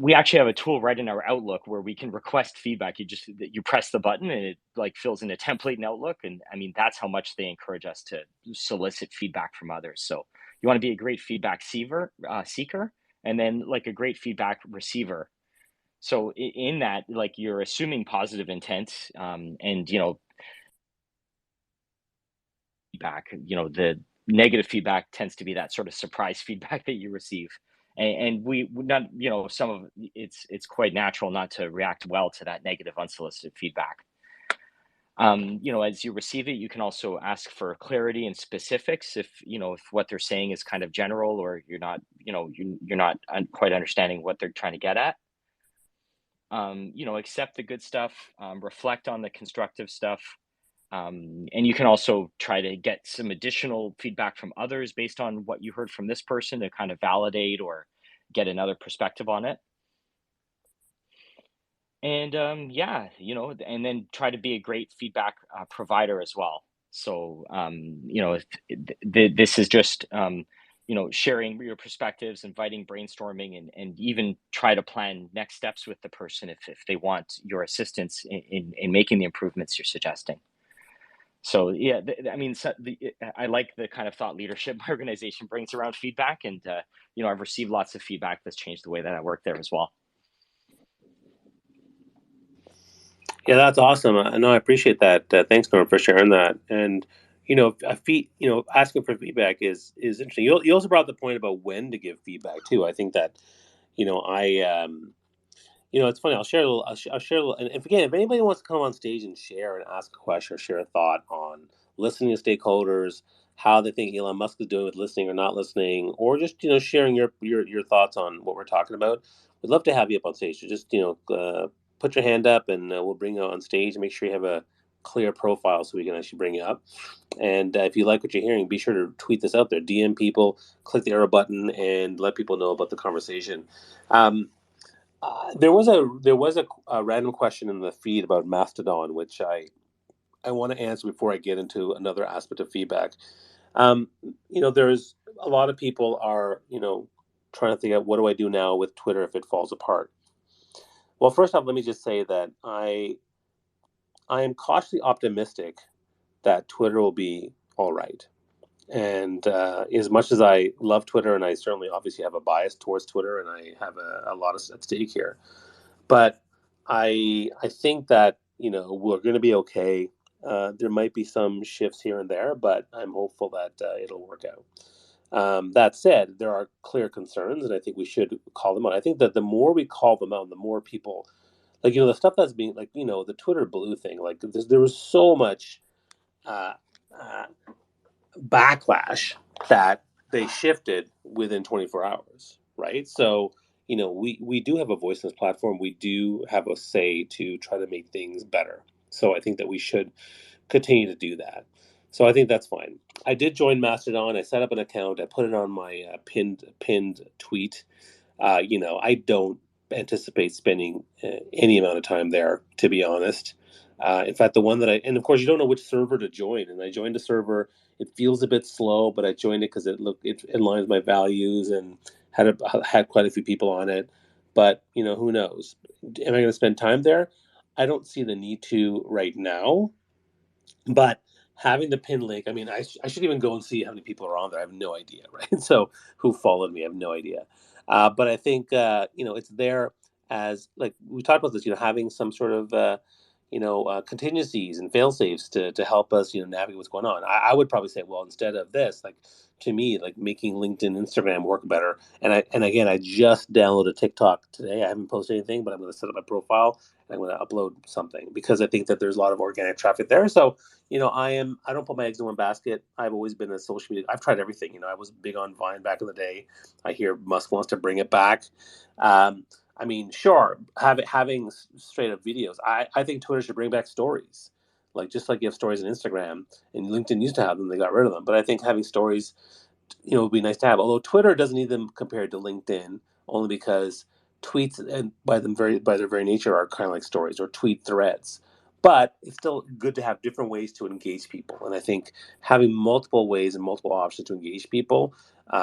We actually have a tool right in our Outlook where we can request feedback. You press the button and it like fills in a template in Outlook, and I mean that's how much they encourage us to solicit feedback from others. So you want to be a great feedback seeker, and then like a great feedback receiver. So in that, like you're assuming positive intent, and feedback. The negative feedback tends to be that sort of surprise feedback that you receive, and we would not, some of it's quite natural not to react well to that negative unsolicited feedback. As you receive it, you can also ask for clarity and specifics if what they're saying is kind of general, or you're not, you're not quite understanding what they're trying to get at. Accept the good stuff, reflect on the constructive stuff, and you can also try to get some additional feedback from others based on what you heard from this person to kind of validate or get another perspective on it. And yeah, and then try to be a great feedback provider as well. So, this is just, sharing your perspectives, inviting brainstorming, and even try to plan next steps with the person if they want your assistance in making the improvements you're suggesting. So yeah, I mean, I like the kind of thought leadership my organization brings around feedback, and I've received lots of feedback that's changed the way that I work there as well. Yeah, that's awesome. No, I appreciate that. Thanks, Norm, for sharing that. And asking for feedback is interesting. You also brought up the point about when to give feedback too. I think that I it's funny. I'll share a little. And if again, if anybody wants to come on stage and share and ask a question or share a thought on listening to stakeholders, how they think Elon Musk is doing with listening or not listening, or just sharing your thoughts on what we're talking about, we'd love to have you up on stage. So just put your hand up, and we'll bring you on stage. Make sure you have a clear profile so we can actually bring you up. And if you like what you're hearing, be sure to tweet this out there, DM people, click the arrow button, and let people know about the conversation. There was a random question in the feed about Mastodon, which I want to answer before I get into another aspect of feedback. There's a lot of people are trying to think out what do I do now with Twitter if it falls apart. Well, first off, let me just say that I am cautiously optimistic that Twitter will be all right. And as much as I love Twitter, and I certainly obviously have a bias towards Twitter, and I have a lot at stake here, but I think that we're going to be okay. There might be some shifts here and there, but I'm hopeful that it'll work out. That said, there are clear concerns, and I think we should call them out. I think that the more we call them out, the more people like the stuff that's being like the Twitter blue thing. Like there was so much uh, uh, backlash that they shifted within 24 hours, right? So, we do have a voice in this platform. We do have a say to try to make things better. So I think that we should continue to do that. So I think that's fine. I did join Mastodon. I set up an account. I put it on my pinned tweet. I don't anticipate spending any amount of time there, to be honest. In fact, the one that and of course, you don't know which server to join. And I joined a server. It feels a bit slow, but I joined it because it aligns my values and had quite a few people on it. but who knows? Am I going to spend time there? I don't see the need to right now, but having the pin link, I mean, I should even go and see how many people are on there. I have no idea, right? So who followed me? I have no idea. But I think it's there as, like we talked about this, having some sort of contingencies and fail safes to help us navigate what's going on. I would probably say, well, instead of this, like, to me, like, making LinkedIn, Instagram work better. And again, I just downloaded TikTok today. I haven't posted anything, but I'm going to set up my profile and I'm going to upload something because I think that there's a lot of organic traffic there. So I don't put my eggs in one basket. I've always been a social media. I've tried everything. I was big on Vine back in the day. I hear Musk wants to bring it back. I mean, sure, having straight up videos. I think Twitter should bring back stories, like, just like you have stories on Instagram, and LinkedIn used to have them. They got rid of them. But I think having stories, would be nice to have. Although Twitter doesn't need them compared to LinkedIn, only because tweets, and by their very nature, are kind of like stories or tweet threads. But it's still good to have different ways to engage people, and I think having multiple ways and multiple options to engage people.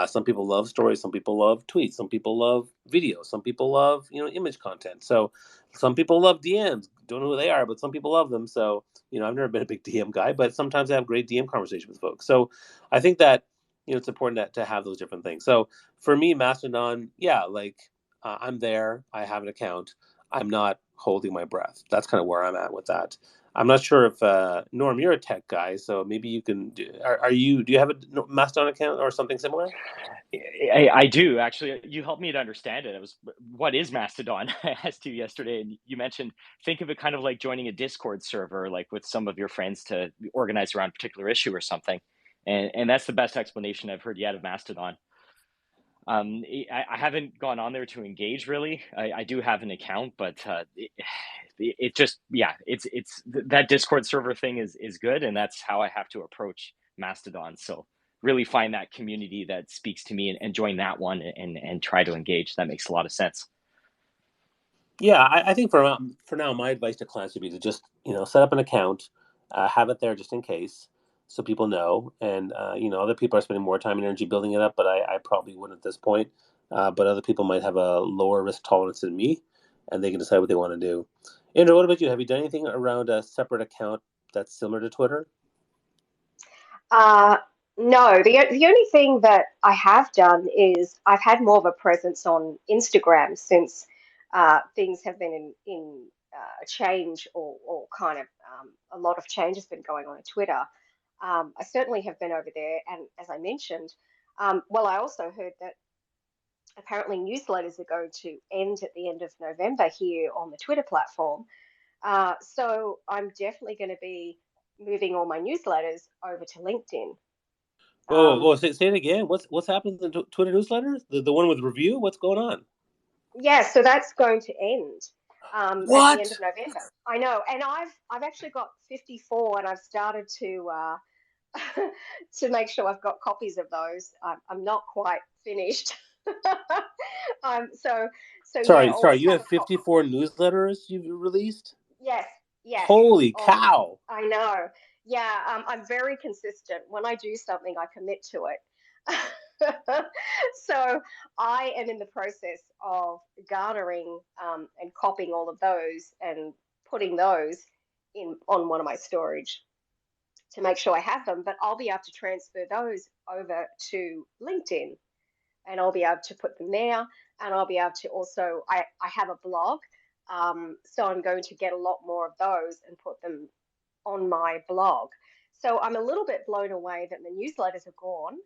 Some people love stories, some people love tweets, some people love videos, some people love image content. So some people love DMs. Don't know who they are, but some people love them. So I've never been a big DM guy, but sometimes I have great DM conversations with folks. So I think that it's important to have those different things. So for me, Mastodon, yeah, like, I'm there. I have an account. I'm not holding my breath. That's kind of where I'm at with that. I'm not sure if Norm, you're a tech guy, so maybe you can. Are you? Do you have a Mastodon account or something similar? I do actually. You helped me to understand it. It was, what is Mastodon? I asked you yesterday, and you mentioned, think of it kind of like joining a Discord server, like with some of your friends to organize around a particular issue or something. And that's the best explanation I've heard yet of Mastodon. I haven't gone on there to engage really. I do have an account, but it just, yeah, it's that Discord server thing is good, and that's how I have to approach Mastodon. So really find that community that speaks to me, and join that one, and try to engage. That makes a lot of sense. Yeah, I think for now, my advice to clients would be to just set up an account, have it there just in case, so people know. And other people are spending more time and energy building it up, but I probably wouldn't at this point. But other people might have a lower risk tolerance than me, and they can decide what they want to do. Andrew, what about you? Have you done anything around a separate account that's similar to Twitter? Uh, no, the only thing that I have done is I've had more of a presence on Instagram since things have been in a change, or kind of a lot of change has been going on Twitter. I certainly have been over there, and as I mentioned, well, I also heard that apparently newsletters are going to end at the end of November here on the Twitter platform. So I'm definitely going to be moving all my newsletters over to LinkedIn. Oh, Um, say it again. What's happening to the Twitter newsletters? The one with review? What's going on? yeah, so that's going to end at the end of What? November. I know, and I've actually got 54, and I've started to to make sure I've got copies of those. I'm not quite finished. So yeah, Sorry. always You have a have copy. 54 newsletters you've released? Yes, yes. Holy On cow! I know. Yeah, I'm very consistent. When I do something, I commit to it. So I am in the process of garnering and copying all of those and putting those in on one of my storage to make sure I have them. But I'll be able to transfer those over to LinkedIn, and I'll be able to put them there. And I'll be able to also, I have a blog. So I'm going to get a lot more of those and put them on my blog. So I'm a little bit blown away that the newsletters are gone,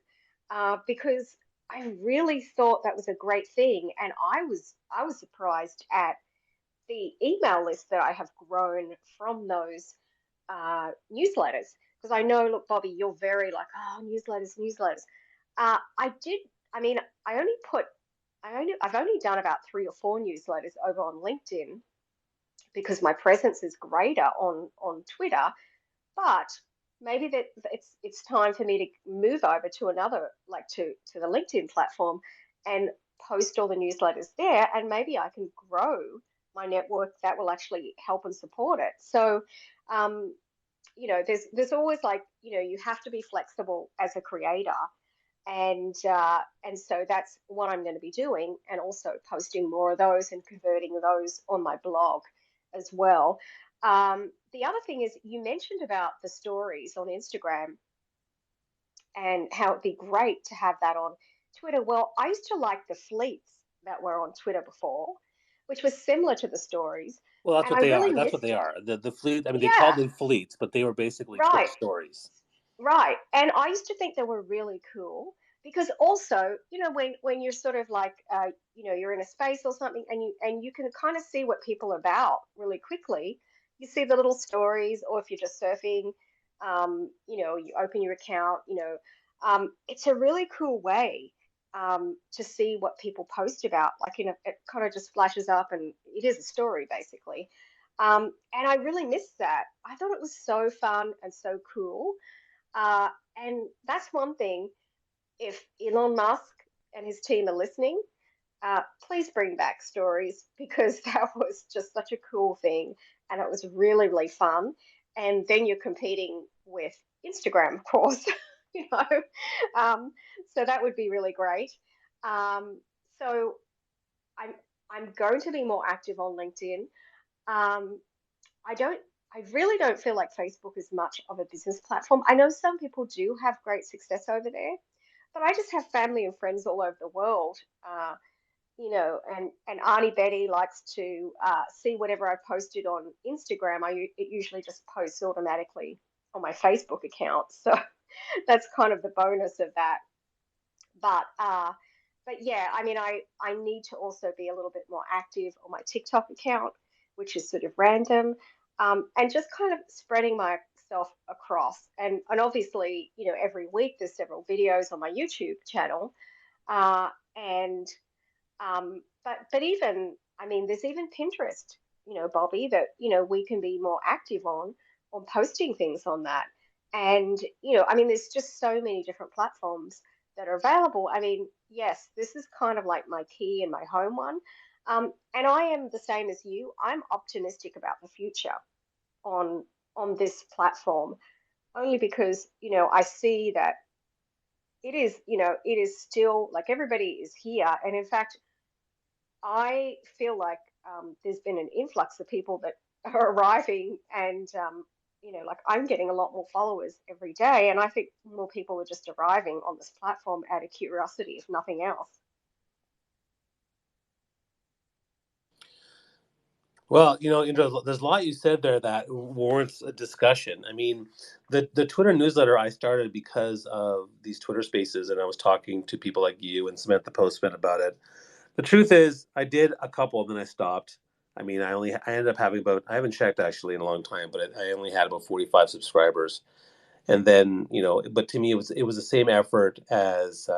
because I really thought that was a great thing. And I was surprised at the email list that I have grown from those newsletters. Because I know, look, Bobby, you're very like, oh, newsletters, newsletters. I did. I mean, I've only done about 3 or 4 newsletters over on LinkedIn because my presence is greater on Twitter. But maybe that it's time for me to move over to another, like to the LinkedIn platform, and post all the newsletters there, and maybe I can grow my network that will actually help and support it. So, there's always, like, you have to be flexible as a creator, And so that's what I'm going to be doing, and also posting more of those and converting those on my blog as well. The other thing is, you mentioned about the stories on Instagram and how it'd be great to have that on Twitter. Well, I used to like the fleets that were on Twitter before, which was similar to the stories, Well, that's and what I they really are. That's what missed they it. are. The fleet. I mean, they called Yeah, them fleets, but they were basically Twitter right. stories. Right. And I used to think they were really cool because also, when you're sort of like you're in a space or something, and you can kind of see what people are about really quickly. You see the little stories, or if you're just surfing, you open your account, it's a really cool way to see what people post about. Like, it kind of just flashes up and it is a story basically. And I really missed that. I thought it was so fun and so cool. Uh, and that's one thing. If Elon Musk and his team are listening, please bring back stories because that was just such a cool thing, and it was really, really fun. And then you're competing with Instagram, of course, you know. Um, so that would be really great. Um, so I'm I'm going to be more active on LinkedIn. Um, I don't, I really don't feel like Facebook is much of a business platform. I know some people do have great success over there, but I just have family and friends all over the world, and Auntie Betty likes to see whatever I posted on Instagram. It usually just posts automatically on my Facebook account, so that's kind of the bonus of that. But uh, but yeah, I mean, I need to also be a little bit more active on my TikTok account, which is sort of random, and just kind of spreading myself across. And obviously, every week there's several videos on my YouTube channel, uh, and but even, I mean, there's even Pinterest, Bobby, that we can be more active on posting things on that. And I mean, there's just so many different platforms that are available. I mean, yes, this is kind of like my key and my home one. And I am the same as you. I'm optimistic about the future on this platform, only because I see that it is still like everybody is here, and in fact I feel like there's been an influx of people that are arriving, and like I'm getting a lot more followers every day, and I think more people are just arriving on this platform out of curiosity, if nothing else. Well, there's a lot you said there that warrants a discussion. I mean, the Twitter newsletter I started because of these Twitter Spaces, and I was talking to people like you and Samantha Postman about it. The truth is, I did a couple, then I stopped. I mean, I ended up having about, I haven't checked actually in a long time, but I only had about 45 subscribers. And then, but to me, it was the same effort as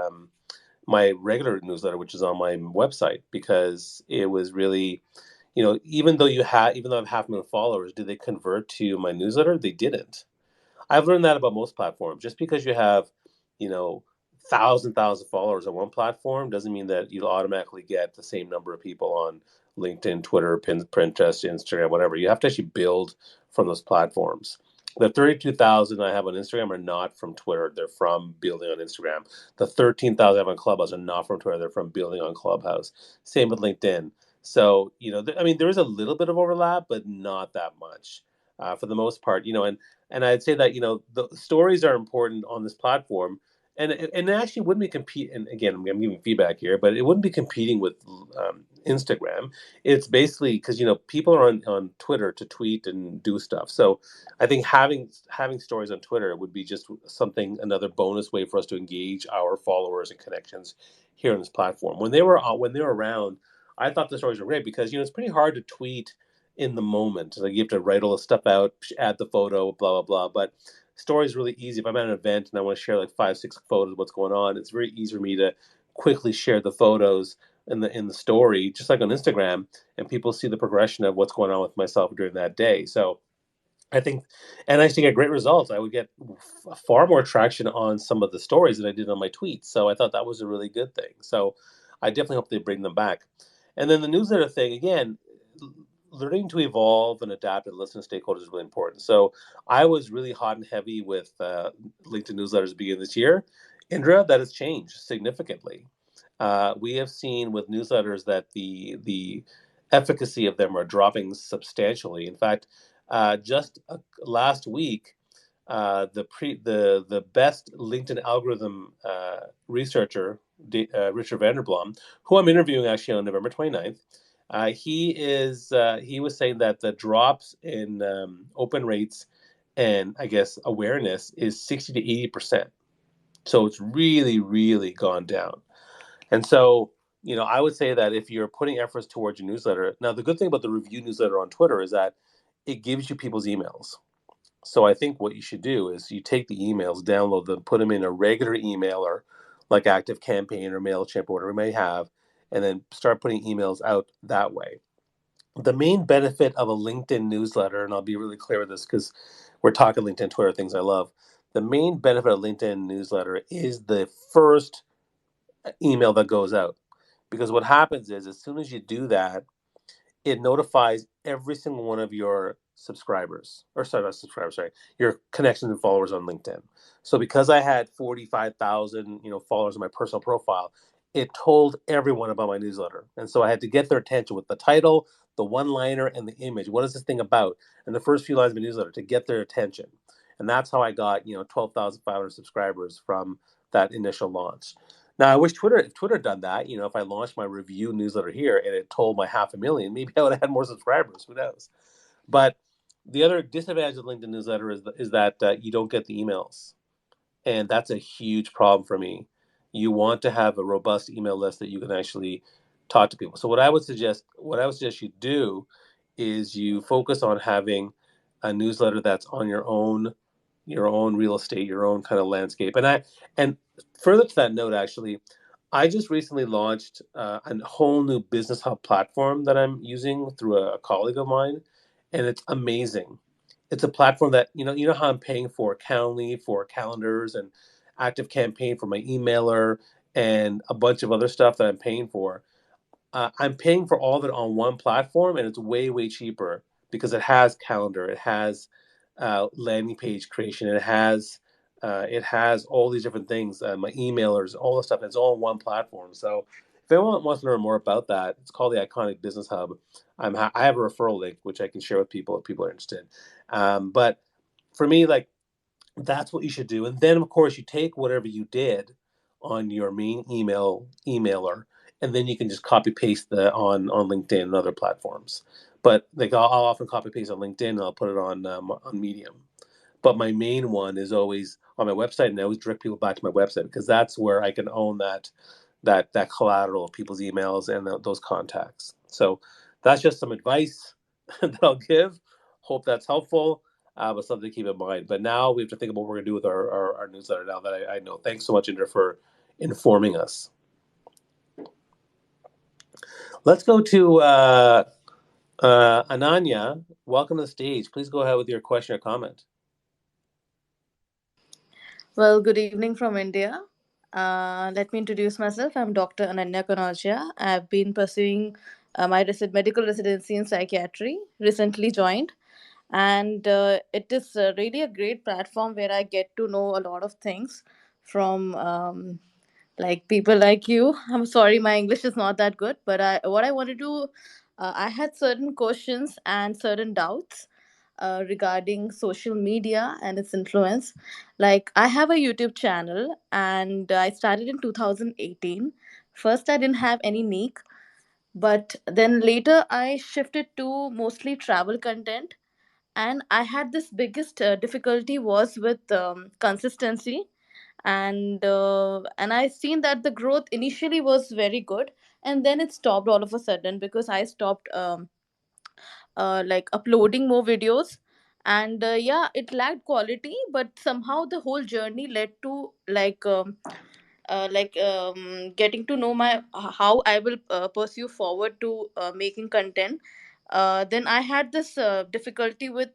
my regular newsletter, which is on my website, because it was really, even though I have 500,000 followers, did they convert to my newsletter? They didn't. I've learned that about most platforms. Just because you have, you know, thousand followers on one platform doesn't mean that you'll automatically get the same number of people on LinkedIn, Twitter, Pinterest, Instagram, whatever. You have to actually build from those platforms. The 32,000 I have on Instagram are not from Twitter. They're from building on Instagram. The 13,000 I have on Clubhouse are not from Twitter. They're from building on Clubhouse. Same with LinkedIn. So, I mean, there is a little bit of overlap, but not that much for the most part, and I'd say that the stories are important on this platform, and it actually wouldn't be compete. And again, I'm giving feedback here, but it wouldn't be competing with Instagram. It's basically because people are on Twitter to tweet and do stuff. So I think having stories on Twitter would be just another bonus way for us to engage our followers and connections here on this platform. When they were around, I thought the stories were great because it's pretty hard to tweet in the moment. Like you have to write all the stuff out, add the photo, blah blah blah. But story is really easy. If I'm at an event and I want to share like 5, 6 photos of what's going on, it's very easy for me to quickly share the photos in the story, just like on Instagram, and people see the progression of what's going on with myself during that day. So I think, and I used to get great results. I would get far more traction on some of the stories than I did on my tweets. So I thought that was a really good thing. So I definitely hope they bring them back. And then the newsletter thing, again, learning to evolve and adapt and listen to stakeholders is really important. So I was really hot and heavy with LinkedIn newsletters beginning this year. Indra, that has changed significantly. We have seen with newsletters that the efficacy of them are dropping substantially. In fact, just last week, the best LinkedIn algorithm researcher, Richard Vanderblom, who I'm interviewing actually on November 29th, he was saying that the drops in open rates and I guess awareness is 60 to 80%. So it's really, really gone down. And so, I would say that if you're putting efforts towards your newsletter, now the good thing about the review newsletter on Twitter is that it gives you people's emails. So I think what you should do is you take the emails, download them, put them in a regular emailer like Active Campaign or MailChimp or whatever you may have, and then start putting emails out that way. The main benefit of a LinkedIn newsletter, and I'll be really clear with this because we're talking LinkedIn, Twitter, things I love. The main benefit of LinkedIn newsletter is the first email that goes out. Because what happens is, as soon as you do that, it notifies every single one of your subscribers, or sorry, not subscribers, sorry, your connections and followers on LinkedIn. So because I had 45,000, followers on my personal profile, it told everyone about my newsletter. And so I had to get their attention with the title, the one-liner, and the image. What is this thing about? And the first few lines of my newsletter to get their attention. And that's how I got, 12,500 subscribers from that initial launch. Now, I wish if Twitter had done that, if I launched my review newsletter here and it told my 500,000, maybe I would have had more subscribers. Who knows? But the other disadvantage of LinkedIn newsletter is that you don't get the emails. And that's a huge problem for me. You want to have a robust email list that you can actually talk to people. So what I would suggest you do is you focus on having a newsletter that's on your own real estate, your own kind of landscape. And further to that note, actually, I just recently launched a whole new business hub platform that I'm using through a colleague of mine, and it's amazing. It's a platform that you know how I'm paying for Calendly for calendars and Active Campaign for my emailer and a bunch of other stuff that I'm paying for. I'm paying for all of it on one platform, and it's way, way cheaper because it has calendar, it has landing page creation, it has all these different things, my emailers, all the stuff. It's all on one platform. So if anyone wants to learn more about that, it's called the Iconic Business Hub. I have a referral link which I can share with people if people are interested. But for me, like that's what you should do. And then, of course, you take whatever you did on your main emailer, and then you can just copy paste that on LinkedIn and other platforms. But like I'll often copy paste on LinkedIn and I'll put it on Medium. But my main one is always on my website, and I always direct people back to my website because that's where I can own that collateral of people's emails and those contacts. So that's just some advice that I'll give. Hope that's helpful, but something to keep in mind. But now we have to think about what we're going to do with our newsletter now that I know. Thanks so much, Indra, for informing us. Let's go to Ananya. Welcome to the stage. Please go ahead with your question or comment. Well, good evening from India. Let me introduce myself. I'm Dr. Ananya Kanoja. I've been pursuing my medical residency in psychiatry, recently joined. And it is really a great platform where I get to know a lot of things from like people like you. I'm sorry, my English is not that good, but what I want to do, I had certain questions and certain doubts regarding social media and its influence. Like, I have a YouTube channel and I started in 2018. First, I didn't have any niche, but then later I shifted to mostly travel content. And I had this biggest difficulty was with consistency, and I seen that the growth initially was very good, and then it stopped all of a sudden because I stopped like uploading more videos. And yeah, it lacked quality, but somehow the whole journey led to getting to know my how I will pursue forward to making content. Then I had this difficulty with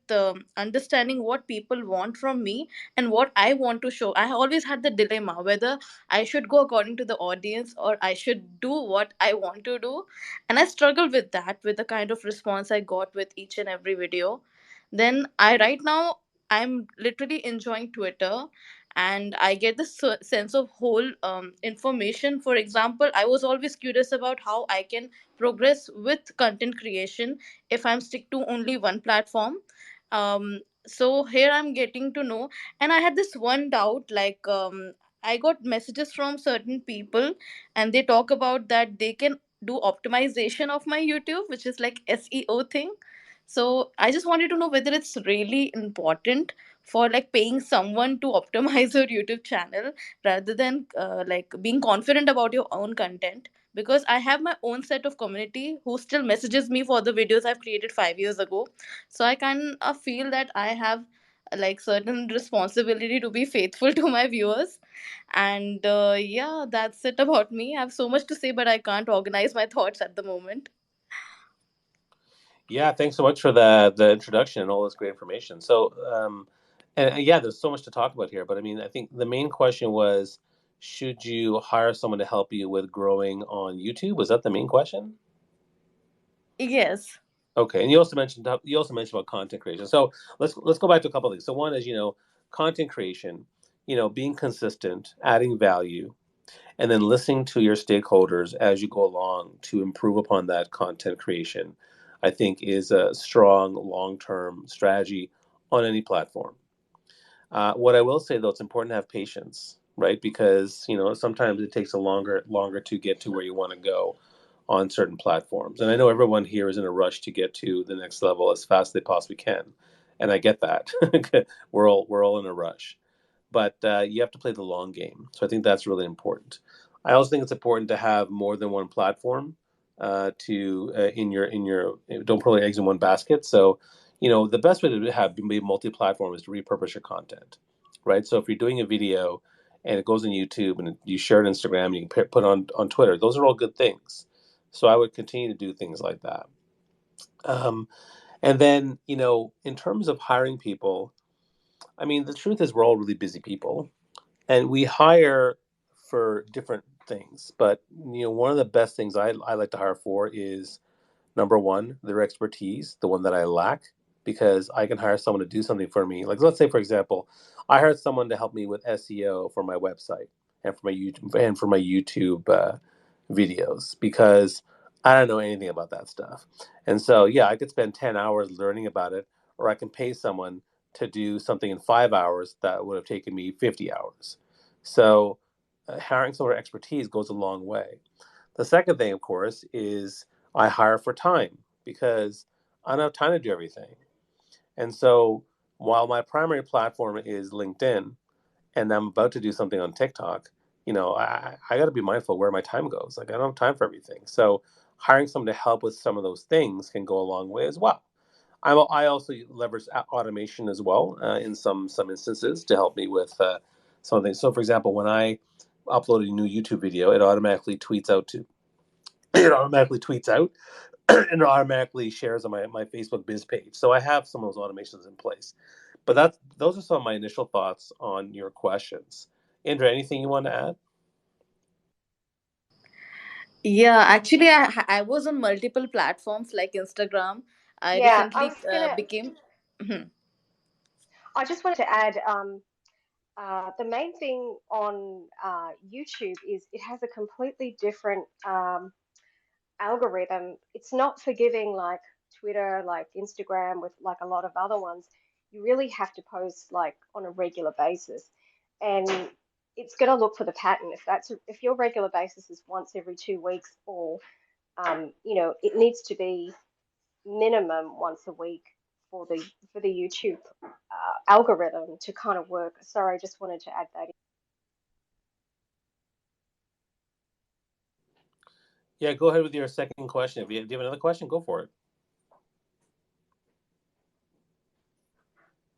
understanding what people want from me and what I want to show. I always had the dilemma whether I should go according to the audience or I should do what I want to do. And I struggled with that, with the kind of response I got with each and every video. Then I right now I'm literally enjoying Twitter, and I get this sense of whole information. For example, I was always curious about how I can progress with content creation if I'm stick to only one platform. So here I'm getting to know, and I had this one doubt, like, I got messages from certain people, and they talk about that they can do optimization of my YouTube, which is like SEO thing. So I just wanted to know whether it's really important for like paying someone to optimize your YouTube channel, rather than like being confident about your own content, because I have my own set of community who still messages me for the videos I've created 5 years ago. So I can feel that I have like certain responsibility to be faithful to my viewers. And yeah, that's it about me. I have so much to say, but I can't organize my thoughts at the moment. Yeah, thanks so much for the introduction and all this great information. So, and yeah, there's so much to talk about here. But I mean, I think the main question was, should you hire someone to help you with growing on YouTube? Was that the main question? Yes. Okay, and you also mentioned about content creation. So let's go back to a couple of things. So one is content creation, being consistent, adding value, and then listening to your stakeholders as you go along to improve upon that content creation. I think is a strong long term strategy on any platform. What I will say though, it's important to have patience, right? Because sometimes it takes a longer to get to where you want to go on certain platforms. And I know everyone here is in a rush to get to the next level as fast as they possibly can, and I get that. We're all in a rush, but you have to play the long game. So I think that's really important. I also think it's important to have more than one platform to in your don't put all your eggs in one basket. So the best way to have be multi-platform is to repurpose your content, right? So if you're doing a video and it goes on YouTube and you share it on Instagram and you can put on Twitter, those are all good things. So I would continue to do things like that. Um, and then in terms of hiring people, I mean the truth is we're all really busy people and we hire for different things. But one of the best things I like to hire for is number one, their expertise, the one that I lack, because I can hire someone to do something for me. Like let's say, for example, I hired someone to help me with SEO for my website and for my YouTube videos because I don't know anything about that stuff. And so, yeah, I could spend 10 hours learning about it, or I can pay someone to do something in 5 hours that would have taken me 50 hours. So, hiring someone with expertise goes a long way. The second thing, of course, is I hire for time because I don't have time to do everything. And so, while my primary platform is LinkedIn, and I'm about to do something on TikTok, I got to be mindful where my time goes. Like I don't have time for everything. So hiring someone to help with some of those things can go a long way as well. I also leverage automation as well in some instances to help me with something. So for example, when I upload a new YouTube video, it automatically tweets out and it automatically shares on my Facebook biz page. So I have some of those automations in place. But those are some of my initial thoughts on your questions. Andrea, anything you want to add? Yeah, actually, I was on multiple platforms like Instagram. I Yeah, I recently was gonna. became. Mhm. I just wanted to add. The main thing on YouTube is it has a completely different algorithm. It's not forgiving like Twitter, like Instagram, with like a lot of other ones. You really have to post like on a regular basis, and it's going to look for the pattern. If your regular basis is once every 2 weeks, or it needs to be minimum once a week for the YouTube algorithm to kind of work. Sorry, I just wanted to add that. Yeah, go ahead with your second question. If do you have another question, go for it.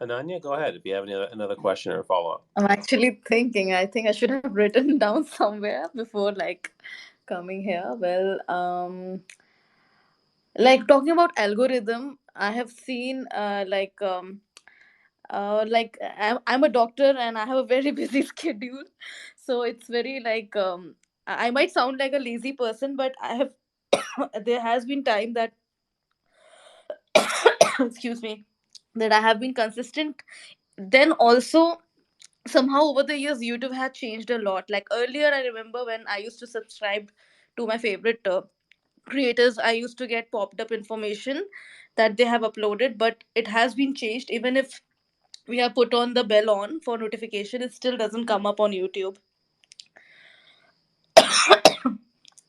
Ananya, go ahead if you have another question or follow up. I'm actually thinking. I think I should have written down somewhere before like coming here. Well, like talking about algorithm, I have seen I'm a doctor and I have a very busy schedule, so it's very like I might sound like a lazy person, but I have there has been time that excuse me, that I have been consistent. Then also somehow over the years YouTube had changed a lot. Like earlier, I remember when I used to subscribe to my favorite creators, I used to get popped up information that they have uploaded, but it has been changed. Even if we have put on the bell on for notification, it still doesn't come up on YouTube.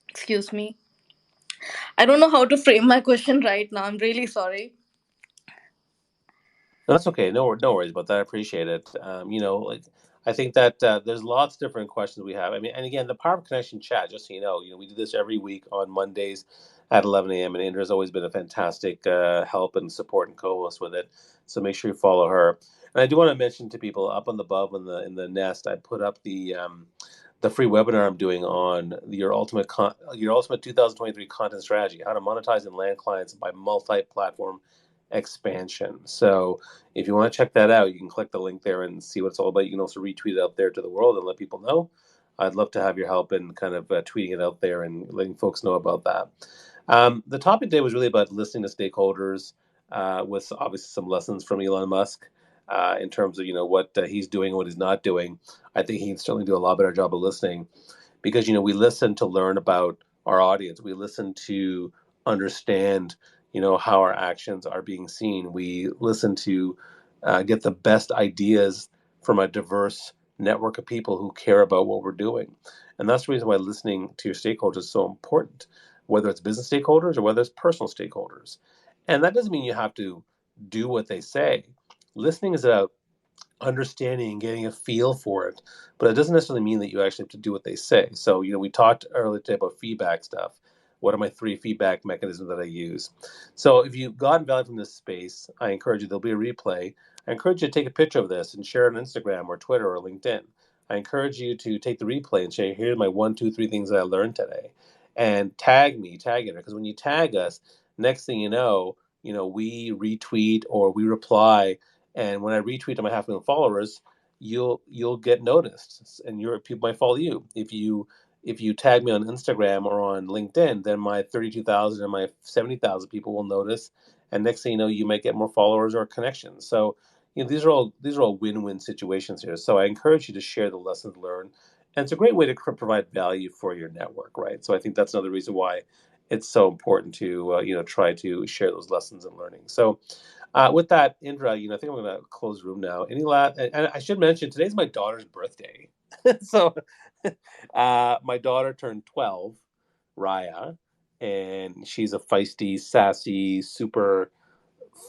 Excuse me. I don't know how to frame my question right now. I'm really sorry. No, that's okay. No worries about that. I appreciate it. Like I think that there's lots of different questions we have. I mean, and again, the Power of Connection chat. Just so we do this every week on Mondays at 11 a.m. And Indra's always been a fantastic help and support and co-host with it. So make sure you follow her. And I do want to mention to people up on the above in the nest. I put up the free webinar I'm doing on your ultimate 2023 content strategy: how to monetize and land clients by multi-platform expansion. So if you want to check that out, you can click the link there and see what it's all about. You can also retweet it out there to the world and let people know. I'd love to have your help in kind of tweeting it out there and letting folks know about that. The topic today was really about listening to stakeholders, with obviously some lessons from Elon Musk in terms of what he's doing and what he's not doing. I think he can certainly do a lot better job of listening, because we listen to learn about our audience. We listen to understand how our actions are being seen. We listen to get the best ideas from a diverse network of people who care about what we're doing. And that's the reason why listening to your stakeholders is so important, whether it's business stakeholders or whether it's personal stakeholders. And that doesn't mean you have to do what they say. Listening is about understanding and getting a feel for it, but it doesn't necessarily mean that you actually have to do what they say. So we talked earlier today about feedback stuff. What are my 3 feedback mechanisms that I use? So if you've gotten value from this space, I encourage you, there'll be a replay. I encourage you to take a picture of this and share it on Instagram or Twitter or LinkedIn. I encourage you to take the replay and say, here's my 1, 2, 3 things that I learned today, and tag it, because when you tag us, next thing we retweet or we reply. And when I retweet to my 500,000 followers, you'll get noticed, and your people might follow you. If you tag me on Instagram or on LinkedIn, then my 32,000 and my 70,000 people will notice, and next thing you might get more followers or connections. So these are all win-win situations here. So I encourage you to share the lessons learned, and it's a great way to provide value for your network, right? So I think that's another reason why it's so important to try to share those lessons and learning. So with that, Indra, I think I'm going to close the room now. Any last? And I should mention today's my daughter's birthday. So my daughter turned 12, Raya, and she's a feisty, sassy, super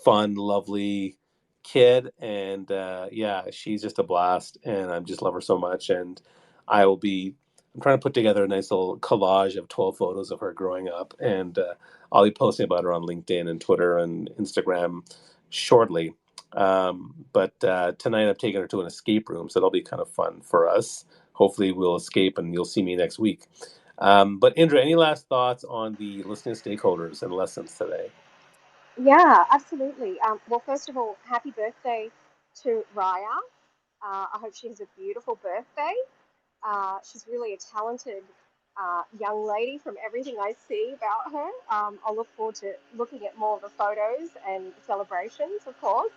fun, lovely kid. And yeah, she's just a blast, and I just love her so much. And I'm trying to put together a nice little collage of 12 photos of her growing up, and I'll be posting about her on LinkedIn and Twitter and Instagram shortly. But tonight I'm taking her to an escape room, so that'll be kind of fun for us. Hopefully we'll escape and you'll see me next week. But Indra, any last thoughts on the listening stakeholders and lessons today? Yeah, absolutely. Well, first of all, happy birthday to Raya. I hope she has a beautiful birthday. She's really a talented young lady from everything I see about her. I'll look forward to looking at more of the photos and celebrations, of course.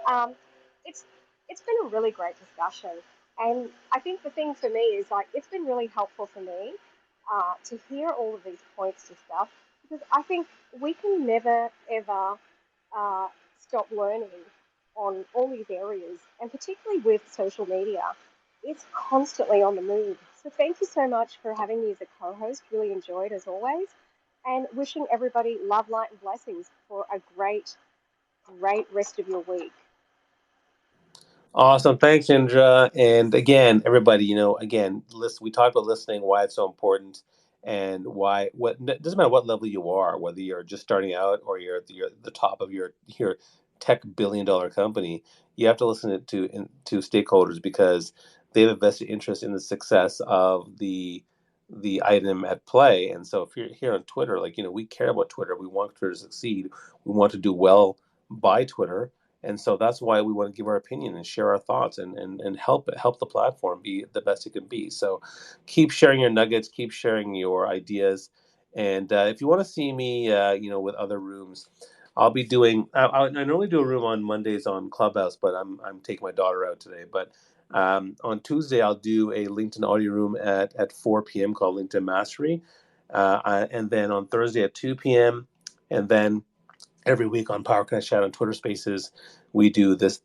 Um, it's it's been a really great discussion, and I think the thing for me is like it's been really helpful for me to hear all of these points discussed, because I think we can never ever uh, stop learning on all these areas, and particularly with social media, it's constantly on the move. So thank you so much for having me as a co-host. Really enjoyed as always, and wishing everybody love, light, and blessings for a great rest of your week. Awesome. Thanks, Indra. And again, everybody, again, listen, we talked about listening, why it's so important, and what it doesn't matter what level you are, whether you're just starting out or you're at the top of your tech billion-dollar company. You have to listen to stakeholders, because they have a vested interest in the success of the item at play. And so if you're here on Twitter, we care about Twitter. We want Twitter to succeed. We want to do well by Twitter, and so that's why we want to give our opinion and share our thoughts, and help the platform be the best it can be. So keep sharing your nuggets, keep sharing your ideas. And if you want to see me, with other rooms, I'll be doing. I normally do a room on Mondays on Clubhouse, but I'm taking my daughter out today. But On Tuesday, I'll do a LinkedIn audio room at 4 p.m. called LinkedIn Mastery. And then on Thursday at 2 p.m. And then every week on Power Connect Chat on Twitter Spaces, we do this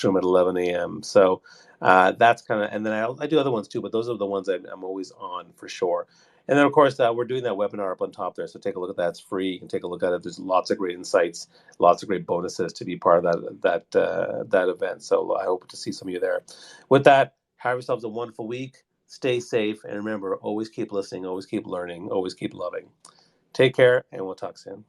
room at 11 a.m. So that's kind of, and then I do other ones too, but those are the ones I'm always on for sure. And then of course we're doing that webinar up on top there, so take a look at that. It's free. You can take a look at it. There's lots of great insights, lots of great bonuses to be part of that event. So I hope to see some of you there. With that, have yourselves a wonderful week. Stay safe, and remember, always keep listening, always keep learning, always keep loving. Take care, and we'll talk soon.